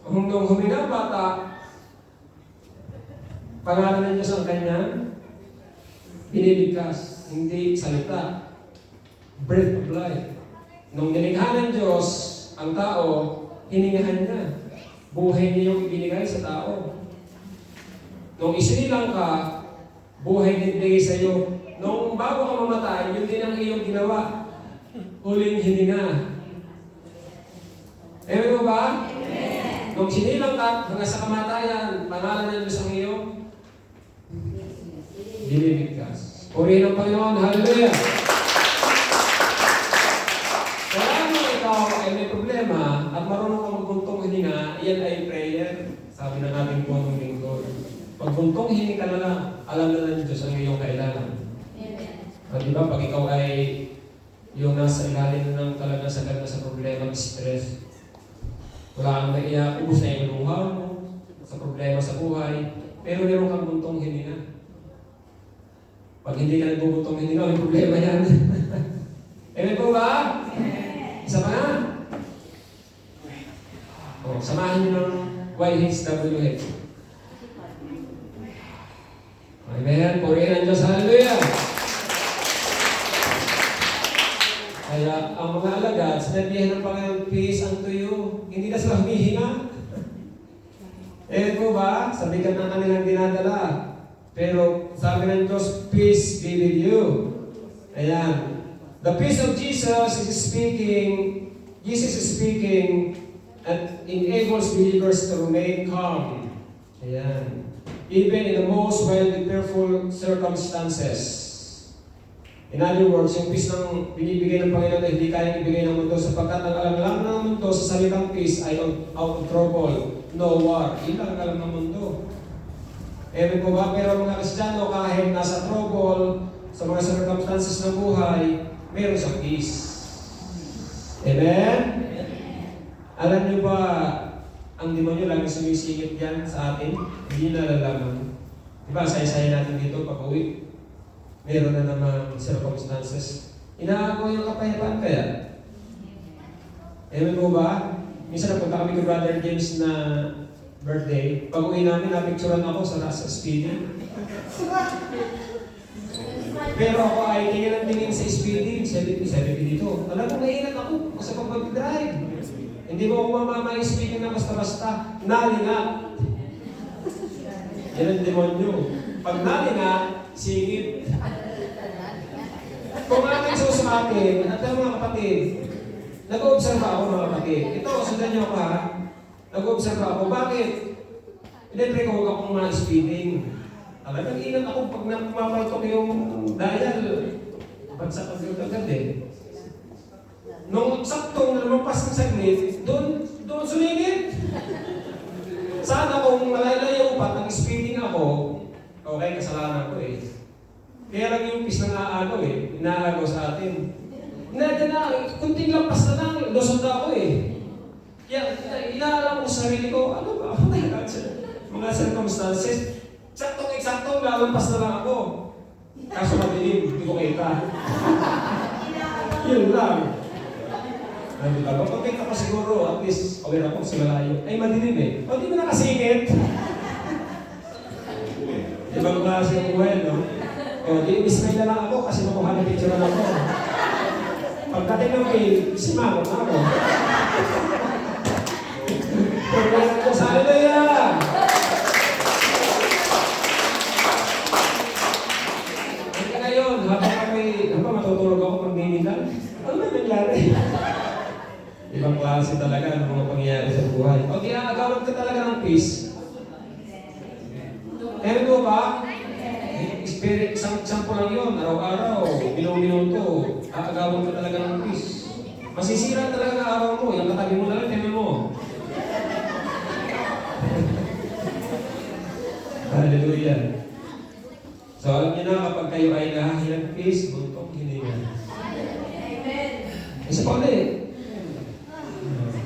J: Nung huminga bata, pangalan ng Diyos ang kanyang binibigkas, hindi salita. Breath of life. Nung nilikha ng Diyos ang tao, hiningahan niya. Buhay niya yung ibinigay sa tao. Nung isinilang ka, buhay din ibigay sa iyo. Nung bago ka mamatay, yun din ang iyong ginawa. Huling hininga. Ewan mo ba? Amen. Nung sinilang ka, hanggang sa kamatayan, pangalan ng Diyos ang iyong binibigkas. Purihin ang Panginoon. Hallelujah! Kaya mo ikaw ay may problema at marunong ka magbuntong hininga, iyan ay prayer. Sabi ng ating punong lingkod. Pag buntong hininga ka na lang, alam na ng Diyos ang iyong kailangan. At diba, pag ikaw ay yung nasa ilalim ng talaga sa ganda sa problema, stress, wala kang naiyak, ubus na yung luha mo sa problema sa buhay, pero meron kang buntong hininga. Pag hindi ka nagbubuntong hininga, may problema yan. Amen po ba? Isa pa nga. O, samahan niyo ng YHWH. Amen. Purihin ang Diyos. Hallelujah. Kaya ang mga alagad, sinabihan ng Panginoon, peace unto you. Hindi na sila humihinga. Po ba? Sa bigat ng kanilang dinadala. Pero sabi ng Diyos, peace be with you. Ayan. The peace of Jesus is speaking and enables believers to remain calm. Ayan. even in the most well-fearful circumstances. In other words, yung peace ng binibigay ng Panginoon ay hindi kayang ibigay ng mundo sapagkat ang alam lang ng mundo sa salitang peace ay out of trouble, no war. Yun lang ang alam ng mundo. Ewan po ba? Pero mga Kristiyano, kahit nasa trouble, sa mga circumstances ng buhay, meron sa peace. Amen? Alam niyo ba, ang demonyo lagi sumisingit yan sa atin, hindi nalalaman. Diba, saya-saya natin dito pag uwi. Meron na naman circumstances. Inaagaw yung kapayapaan kaya. Amen mo ba? Minsan napunta kami kay Brother James na birthday. Pag uwi namin, napicturan ako sa speeding. Pero ako ay tingin sa speeding, 70 dito. Alam mo, naiingat ako sa pag-drive. Hindi mo ako mamama-speeding na basta-basta. Nalingat. Yan ang demonyo. Pag nalingat, sigit. Kung aking susumatin, at ang mga kapatid, nag-observe ako mga kapatid. Ito, sundan niyo ako ha. Nag-observe ako. Bakit? Pinag-break ako akong mga speeding. Talagang ingat ako pag napapaltok yung dial. Bagsak ang agad eh. Nung saktong lumampas ng saglit, doon sumingit. Sana kung malalayo pa, ang speeding ako, okay, kasalanan ko eh. Kaya lang yung peace ng aagaw eh, inaagaw sa atin. Kunting lampas na lang, lusot na ako eh. Kaya inaalam ko sa sarili ko, ano ba? Mga circumstances, eksakto, lalampas na lang ako. Kaso madilim, hindi ko kita. Yun lang. Ano ba? Kapag kita ko siguro, at least aware ako sa malayo. Ay, madilim eh. O, di mo nakasingit. Ibang klase yung buhay, no? O, di ismay na lang ako kasi makuha na picture na ako. Pagdating ng mail, simangot na ako. Pagdating ko sa hallelujah! Ngayon, habang matutulog ako magdinigan, ano na nangyari? Ibang klase talaga ng mga pangyayari sa buhay. O, ginagawan ka talaga ng peace. Ewan mo ba? Spirit, sampo lang yun, araw-araw, minuto, aagawan ka talaga ng peace. Masisira talaga ang araw mo, yung katabi mo na lang, temen mo. Hallelujah. So alam niyo na, kapag kayo ay nahahilang peace, buntong hininga.
D: Amen.
J: Isa pa ulit.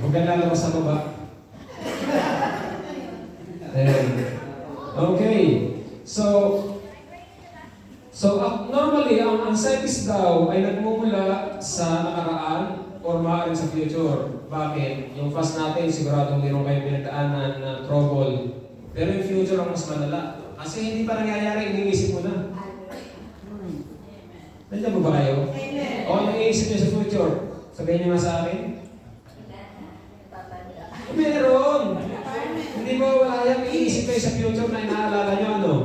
J: Huwag ka lalabas sa baba. Okay. So normally, ang anxieties daw ay nagmumula sa nakaraan or maaaring sa future. Bakit? Yung fast natin, sigurado mayroon kayo pinagdaanan na trouble. Pero yung future ang mas malala. Kasi hindi pa nangyayari, iniisip mo na. Nandiyan mo ba kayo?
D: Amen.
J: O, naiisip niyo sa future? Sabihin niyo nga sa akin? Meron! Hindi ba wala yan? Iisip kayo sa future na inaalala niyo ano?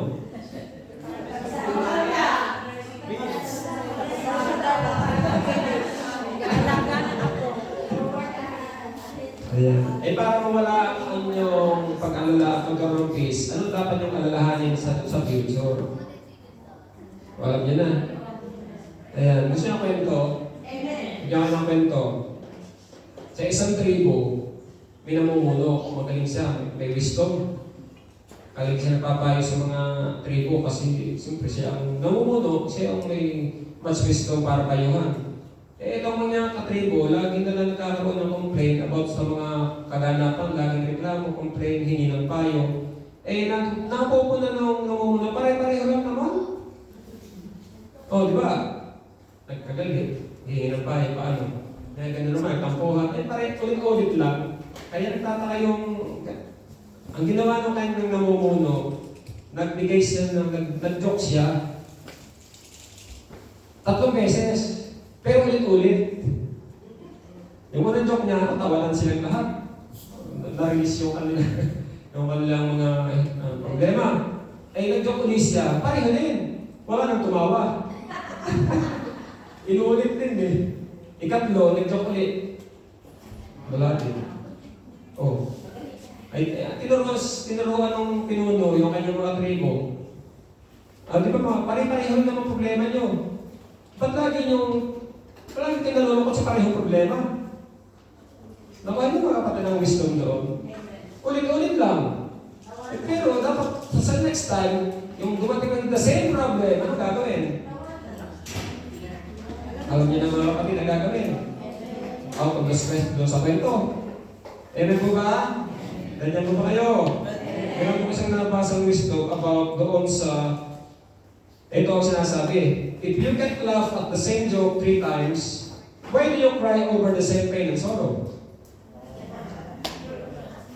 J: Ayan. Eh para mawala ang inyong pag-alala at magkaroon ng peace, ano dapat yung alalahanin sa future? Alam niyo na. Ayan. Gusto niyo kwento?
D: Amen.
J: Bigyan ko ng kwento. Sa isang tribo, may namumuno. Magaling siya. May wisdom. Galing siya nagpapayo sa mga tribo kasi siyempre siya ang namumuno. Siya ang may much wisdom para payuhan. Eh, itong mga katribo, lagi na lang nagkakaroon ng complaint about sa mga kaganapan, laging reklamo, complaint, hingi ng payo. Eh, napupuna nung namumuna, pare-pareho lang naman. O, di ba? Nagkagalit, hingi ng payo, paano? Eh, gano'n naman, tampuhan, eh, ulit-ulit lang. Kaya nagtataka yung, ang ginawa ng kanyang namumuno, nagbigay siya, nag-joke siya, 3 beses. Pero ulit-ulit. Yung unang joke niya, tawanan silang lahat. Na-release yung kanilang mga problema. Eh, nag-joke ulit siya, pareho din. Wala nang tumawa. Inuulit din eh. Ikatlo, nag-joke ulit. Wala din. Oh. tinuruan ng pinuno yung kanyang mga tribo. Di ba mga pare-pareho naman problema nyo? Ba't lagi tinalulungkot sa parehong problema? Nakuha niyo mga kapatid ng wisdom doon. Ulit-ulit lang. Pero dapat sa next time, yung dumating ng the same problem, ano gagawin? Alam niyo na mga kapatid na gagawin. Out of the stress doon sa kwento. Amen po ba? Ganyan po ba kayo? Meron po isang nabasang wisdom about doon sa ito ang sinasabi. If you get laugh at the same joke 3 times, why do you cry over the same pain and sorrow?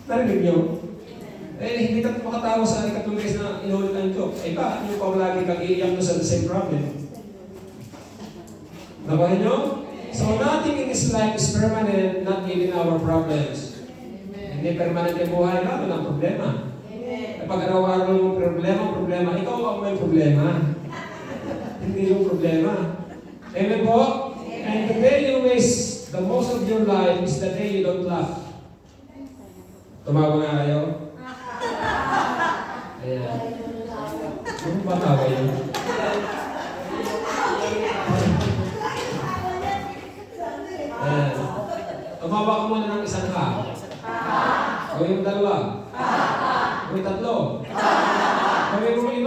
J: Narinig niyo? Hindi ka makatawa sa ikatlong beses na inulit ang joke. Bakit niyo pa lagi kang iiyak sa the same problem? Nabahin niyo? So nothing in this life is permanent, not even our problems. Hindi permanent yung buhay natin ang problema. Pag araw-araw yung problema, ikaw ang may problema. Hindi yung problema. Amen po? And the day you waste the most of your life is the day you don't laugh. Tumawa nga kayo? Ayan. Ano ba tawa yun? Ayan. Tumawa ka muna ng isang ha. Gawin mo 2. Gawin 3. Gawin mo 5. Gawin mo 6.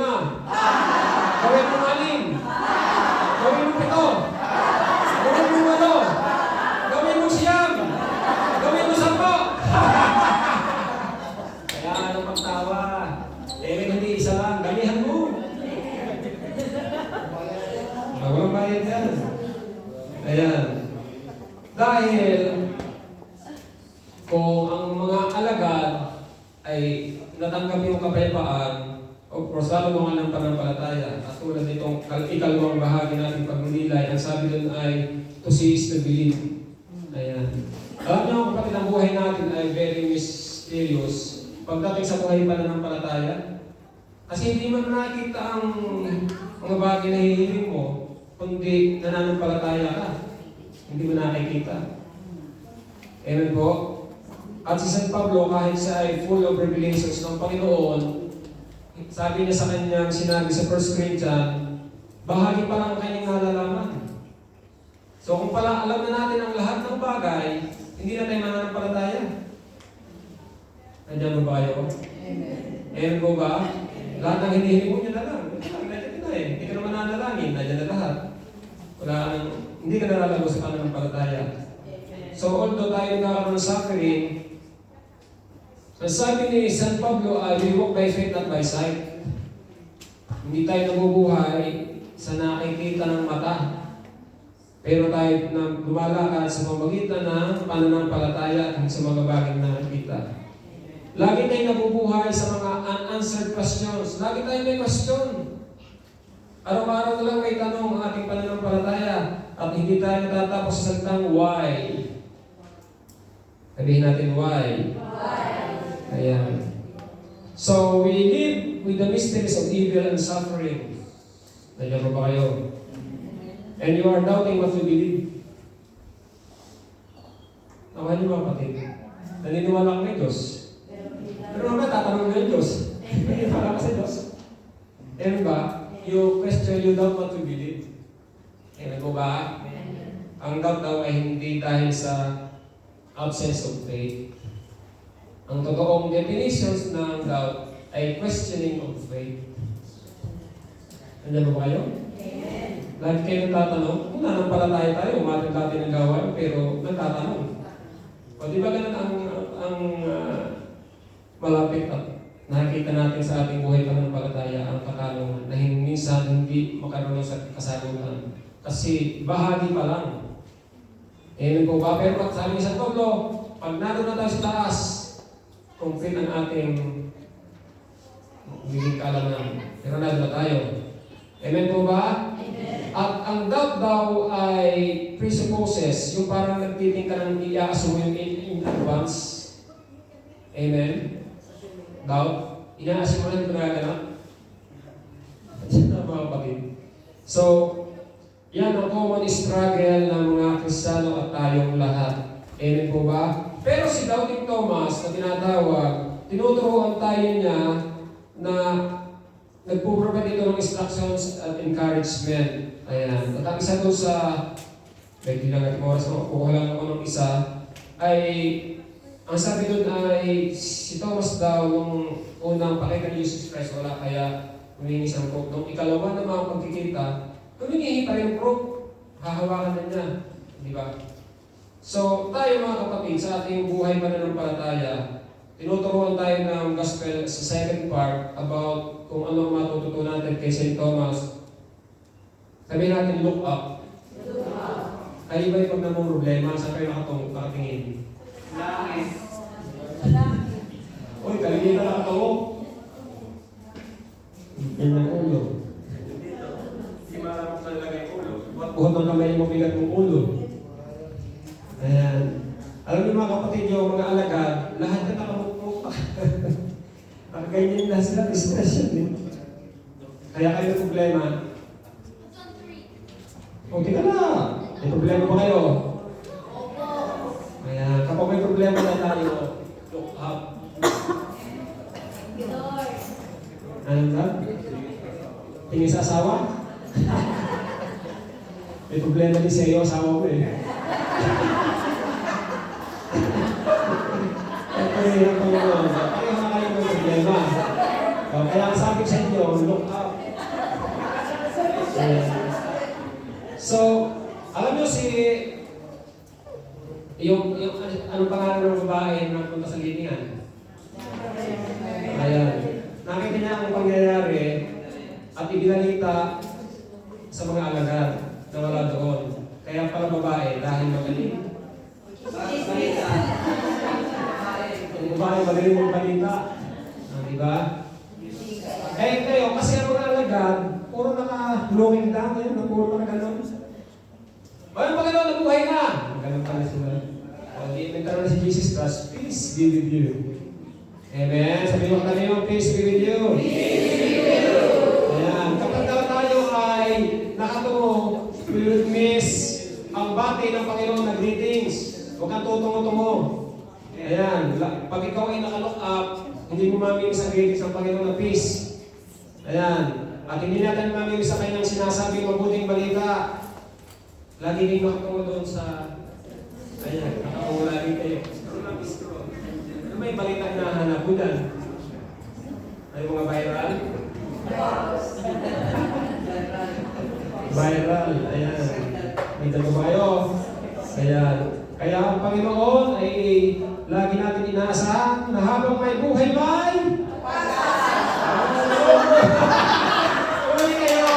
J: Gawin mo 7. Gawin mo 8. Gawin mo 9. Gawin mo 10. Kaya ano pagtawa? Hindi isa lang. Gamihan mo. Walang bayad yan. Ayan. Dahil kung ang mga alagad ay natanggap yung kapayapaan, of course, lalo mga ng panampalataya. At tulad nitong ikalawang bahagi natin pagnilay, ang sabi doon ay, to see is to believe. Ayan. Alam niyo, kapatid, ang buhay natin ay very mysterious. Pagdating sa buhay pananampalataya, kasi hindi mo nakikita ang mga bagay na hihiling mo, kundi nananampalataya ka. Hindi mo nakikita. Amen po? At si San Pablo, kahit siya ay full of revelations ng Panginoon, sabi niya sa kanyang sinabi sa 1 Corinthians, bahagi pa lang ang kanyang nalalaman. So kung pala alam na natin ang lahat ng bagay, hindi na tayo mananampalataya. Nandiyan mo ba kayo? Amen po ba? Lahat ng hinihiling mo niya na lang. Nandiyan na eh. Hindi ka naman nanalangin. Nandiyan na lahat. Hindi ka nalalago sa pananampalataya. So although tayo nagkakaroon ng suffering, ang sabi ni San Pablo ay we walk by faith not by sight. Hindi tayo nabubuhay sa nakikita ng mata. Pero tayo na lumalakad sa pamamagitan ng pananampalataya at sa mga bagay na nakikita. Lagi tayo nabubuhay sa mga unanswered questions. Lagi tayo may question. Araw-araw na lang may tanong ang ating pananampalataya at hindi tayo natatapos sa salitang why. Sabihin natin why. Ayan. So, we live with the mysteries of evil and suffering. Nandiyan ba kayo? And you are doubting what you believe. Naman niyo mga kapatid. Naniniwala ka may Diyos. Pero naman tatanong mo yung Diyos. Naniniwala ka sa Diyos. Ayan ba? You question, you doubt what you believe. Ayan po ba? Ang doubt daw ay hindi dahil sa absence of faith. Ang totoong definitions ng doubt ay questioning of faith. Nandiyan ba kayo? Amen. Lagi kayo nagtatanong, kung nananampalataya tayo, umatin natin ang gawain, pero nagtatanong. O di ba ganun ang malapit at nakikita natin sa ating buhay pananampalataya ang katanungan na minsan hindi makaroon sa kasagutan. Kasi bahagi pa lang. Amen po ba? Pero sabi ni San Pablo, pag nandun na tayo sa taas, complete ang ating magiging kaalaman. Pero nandun na tayo. Amen po ba? Amen. At ang doubt daw ay presupposes, yung parang nagtiting ka ng i-assume in advance. Amen? Doubt? Ina-assume mo na ito na gano'n? Mga kapatid. So, yan ang common struggle ng mga Kristiyano at tayong lahat. Amen po ba? Pero si Doubting Thomas na tinatawag tinuturuan tayo niya na nagpo-provide ito ng instructions at encouragement. Ayan. At ang isa doon sa, hindi lang natin oras, kukuha lang ako ng isa, ay, ang sabi doon ay, si Thomas daw, nung unang pakita ni Jesus Christ, wala kaya humingi siyang proof. Nung ikalawa na mga pagkikita, humingi pa rin proof, hahawakan na niya. Di ba? So, tayo mga kapatid, sa ating buhay pananampalataya, tinuturuan tayo ng gospel sa second part about kung ano ang matututunan natin kay St. Thomas. Sabihin natin, look up. Ay iba yung pag namang problema, saan kayo nakatingin? Langit. Uy, kaligin na lang ako. Yan ang ulo. Hindi marapot na nilagay yung ulo. Buhat ng kamay mo bigat mong ulo. Ayan. Alam niyo mga kapatid niyo, mga alagad, lahat na nakamukmuk. Nakaganyan na sila, discretion din. Kaya kayo ng problema. O, tika na. May problema ba kayo? Ayan. Kapag may problema na tayo, look up. Ano ba? Tingin sa asawa? May problema din sa iyo, asawa ko eh. Pareho na kayo ng problema. Kaya ang sabi sa inyo, look up. So, alam nyo yung anong pangalan ng babae na punta sa liningan? Ayan. Nakita niya ang pangyayari at ibinalita sa mga alagad na wala doon. Kaya pala babae dahil magaling. Yung babae magaling mong balita. Diba? Eh kayo, kasi ang mga alagad, puro naka-looking down ngayon, puro naka-ganon. Walang pagano'n, nabuhay na! Ganon pala sila. O, di-inventaro na si Jesus Christ, peace be with you. Amen? Sabihin mo kami yung peace be with you. Peace be with you. Ayan. Kapag daw tayo ay nakatungo, we will miss ang bati ng Panginoon na greetings. Huwag kang tutungo-tungo. Ayan. Pag ikaw ay nakalook up, hindi mo mamimiss ang greetings ng Panginoon na peace. Ayan. At hindi natin mamimiss sa kanyang sinasabing mabuting balita. Lagi din makatungo doon sa... Ayan. Nakatungo lagi kayo. Scroll. May balita na hanap ko dyan. Ay mga viral? Viral. Ayan. May dalawa ba kayo? Ayan. Kaya ang Panginoon ay lagi natin inaasahan na habang may buhay may ulit kayo!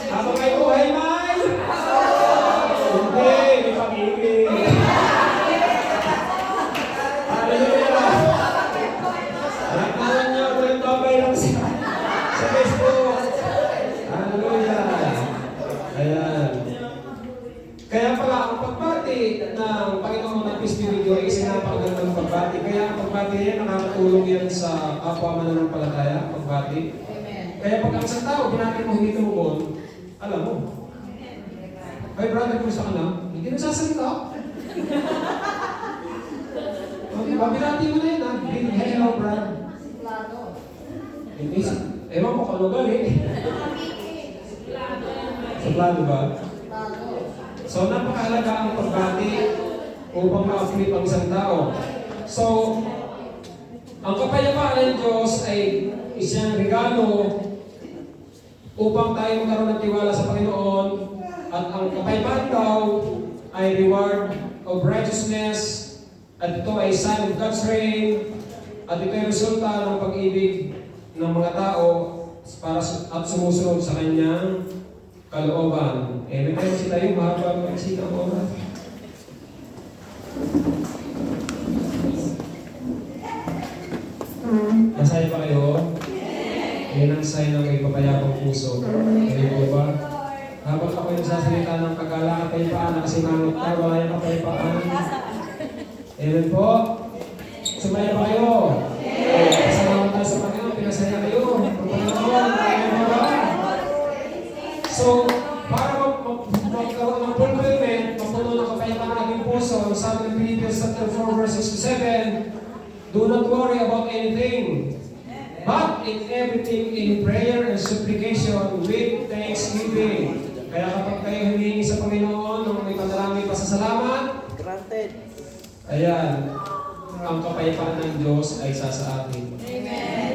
J: Habang may buhay may hindi, may pag-ibig. Hallelujah! Alam niyo, kung yung babay lang sa Facebook. Hallelujah! Ayan. Kaya pala, ang pagbati ng Panginoon ng Peace be with you ay sinapakagandang pagbati. Kaya ang pagbati yan, nakakatulong yan sa kapwa mananampalataya, pagbati. Kaya pag ang isang tao, binati mo hindi tumugon, alam mo. Ay, brother, kumusta ka na? Hindi nagsasalita. Diba, binati mo na yun, ha? Hello, brother. Ewan ko kung ano galing. Suplado ba? So, napakahalaga ang pagbati upang ma-uplift ang isang tao. So, ang kapayapaan ng Diyos ay isang regalo upang tayo magkaroon ng tiwala sa Panginoon, at ang kapayapaan daw ay reward of righteousness, at ito ay sign of God's reign, at ito ay resulta ng pag-ibig ng mga tao para at sumusunod sa kanyang kalooban. May tayo si tayo, mahaba ang sitang oras. Masaya pa kayo? Yan ang sign ng may papayapang puso. Hindi ba? Habang ako yung sasalita ng kagala, kapayapaan, nakasimangot ka, wala yung kapayapaan. Amen po? Sumaya pa kayo? Kasama tayo sa Panginoon, pinasaya kayo. Amen ba? So, para magkaroon ng fulfillment, magpuno ng kapayapaan ng ating puso, sabi ng Philippians anything, but in everything in prayer and supplication with thanksgiving. Kaya kapag kayo humingi sa Panginoon ng may panalangin pasasalamat, ayan, ang kapayapaan ng Diyos ay sa atin.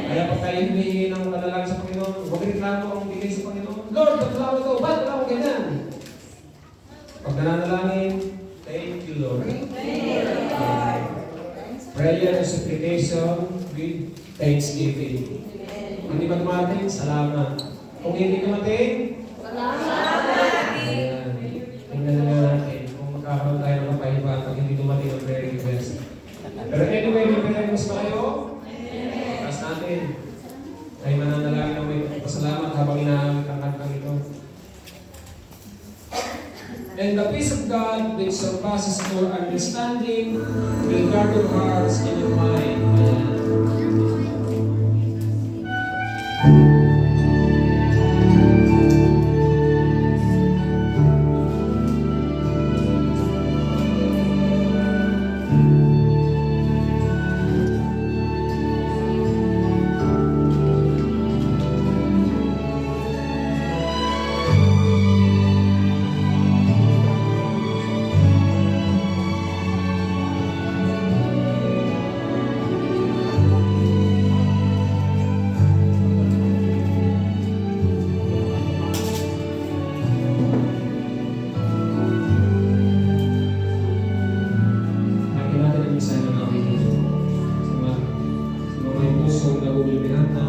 J: Kaya pag kayo humingi ng panalangin sa Panginoon, huwag reklamo ang bigay sa Panginoon. Lord, ba't wala ko ito? Ba't wala ko ganyan? Pag nananalangin, thank you, Lord. Prayer and supplication with thanksgiving. Hindi ba dumating? Salamat. Kung hindi dumating, ayan. Tingnan na lang natin kung magkakaroon tayo ng kapayapaan pag hindi dumating ang prayer request. Pero anyway, may prayer request ba kayo? Taas natin. Ay mananalangin ng may pasalamat habang inaamit ang kantang ito. And the peace of God which surpasses all understanding will guard your hearts and your mind. Ayan. Lagi natin ang isa na namin sa mga may pusong nagugulbihatan.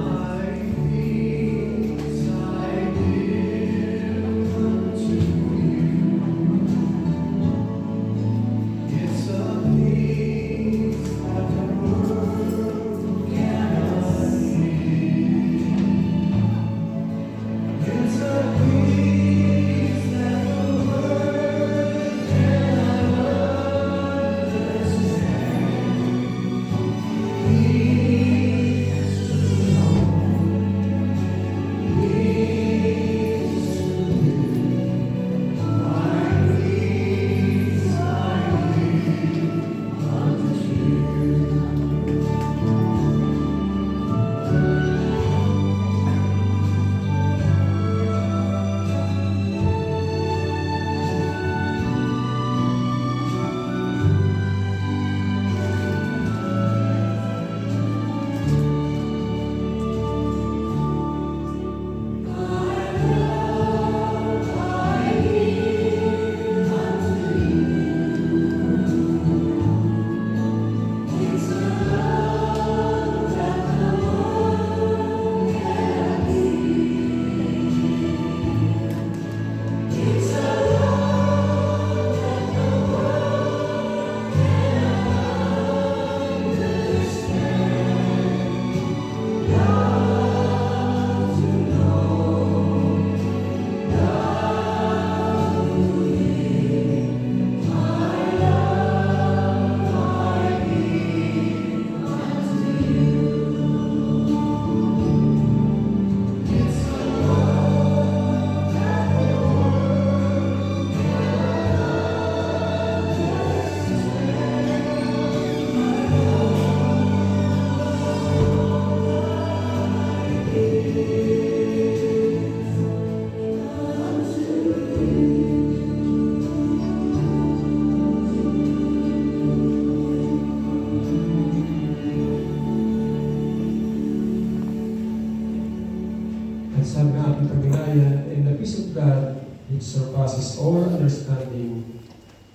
J: At sabi ng ating pagbilaya, and the peace of God, which surpasses all understanding,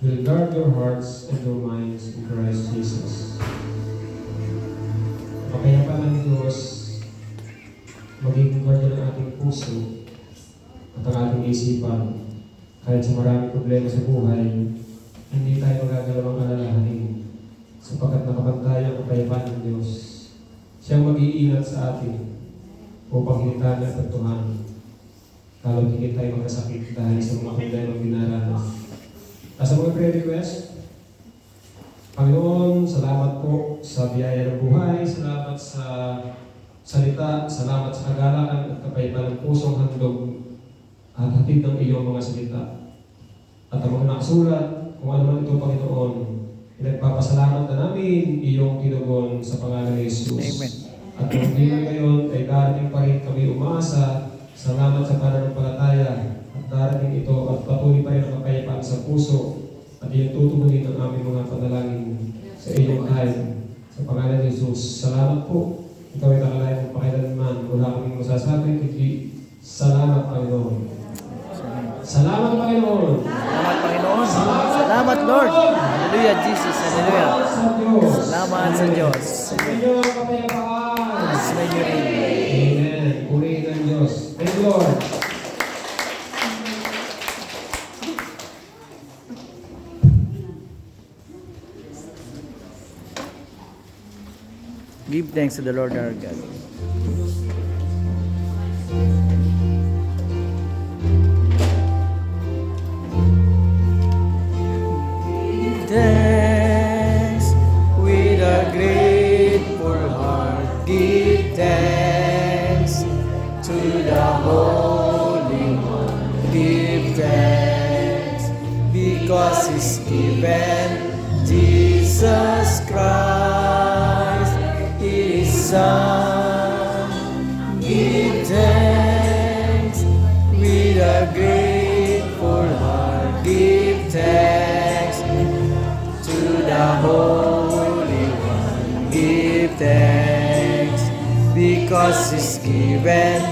J: will guard your hearts and your minds in Christ Jesus. Kapayapaan ng Diyos, magiging gwardiya ng ating puso at ang ating isipan. Kahit sa maraming problema sa buhay, hindi tayo magagawang alalahanin sapagkat nakapantay ang kapayapaan ng Diyos. Siyang mag-iingat sa atin upang hindi tayo napagtuhan. Lalo hindi tayo magkasakit dahil sa mga problema dinaranas. At sa mga prayer request, Panginoon, salamat po sa biyaya ng buhay, salamat sa salita, salamat sa kagalakan at kapayapaan ng pusong handog at hatid ng iyong mga salita. At ang mga nakasulat, kung ano man ito, Panginoon, Pinagpapasalamat na namin iyong tinugon sa pangalan ni Jesus.
I: Amen.
J: At kung di man ngayon ay darating pa rin kami umaasa. Salamat sa pananampalataya at darating ito at patuloy pa rin ang kapayapaan sa puso at iyong tutugunin ang aming mga panalangin sa iyong kahit sa pangalan ni Jesus. Salamat po. Ikaw ay nakalayan ng pakailanman. Wala kaming masasabi kundi salamat, Panginoon. Salamat, Panginoon.
I: Salamat, Panginoon. Salamat, Lord. Hallelujah, Jesus. Hallelujah. Salamat sa Diyos.
J: Sa inyo ang kapayapaan.
I: Sa inyo rin.
J: Amen. Purihin ang Diyos. Thank you, Lord.
I: Give thanks to the Lord our God. Give thanks with a grateful heart. Give thanks to the Holy One. Give thanks because He's given Jesus Christ, His Son. Give thanks with a grateful heart. Give thanks to the Holy One. Give thanks because He's given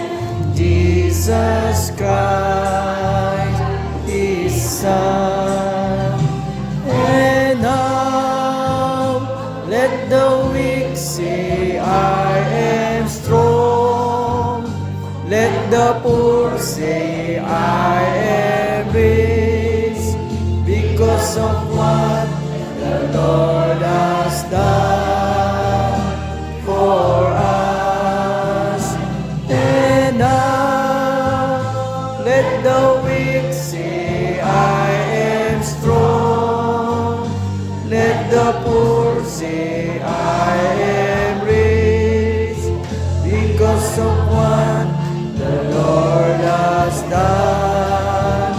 I: Jesus Christ, His Son. And now let the weak say, I am strong. Let the poor say, I am rich, because of what the Lord has done for us. And now let the weak say, I am strong. Let the poor say, I am rich, because of what the Lord has done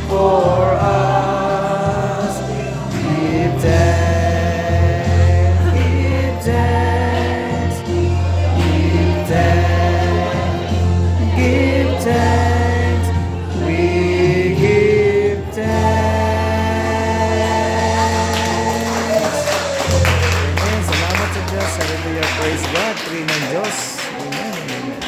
I: for us. Give thanks, give thanks, give thanks, give thanks, we give thanks. Amen. Salamat sa Diyos. Hallelujah. Praise God. Pray ng Diyos. Amen.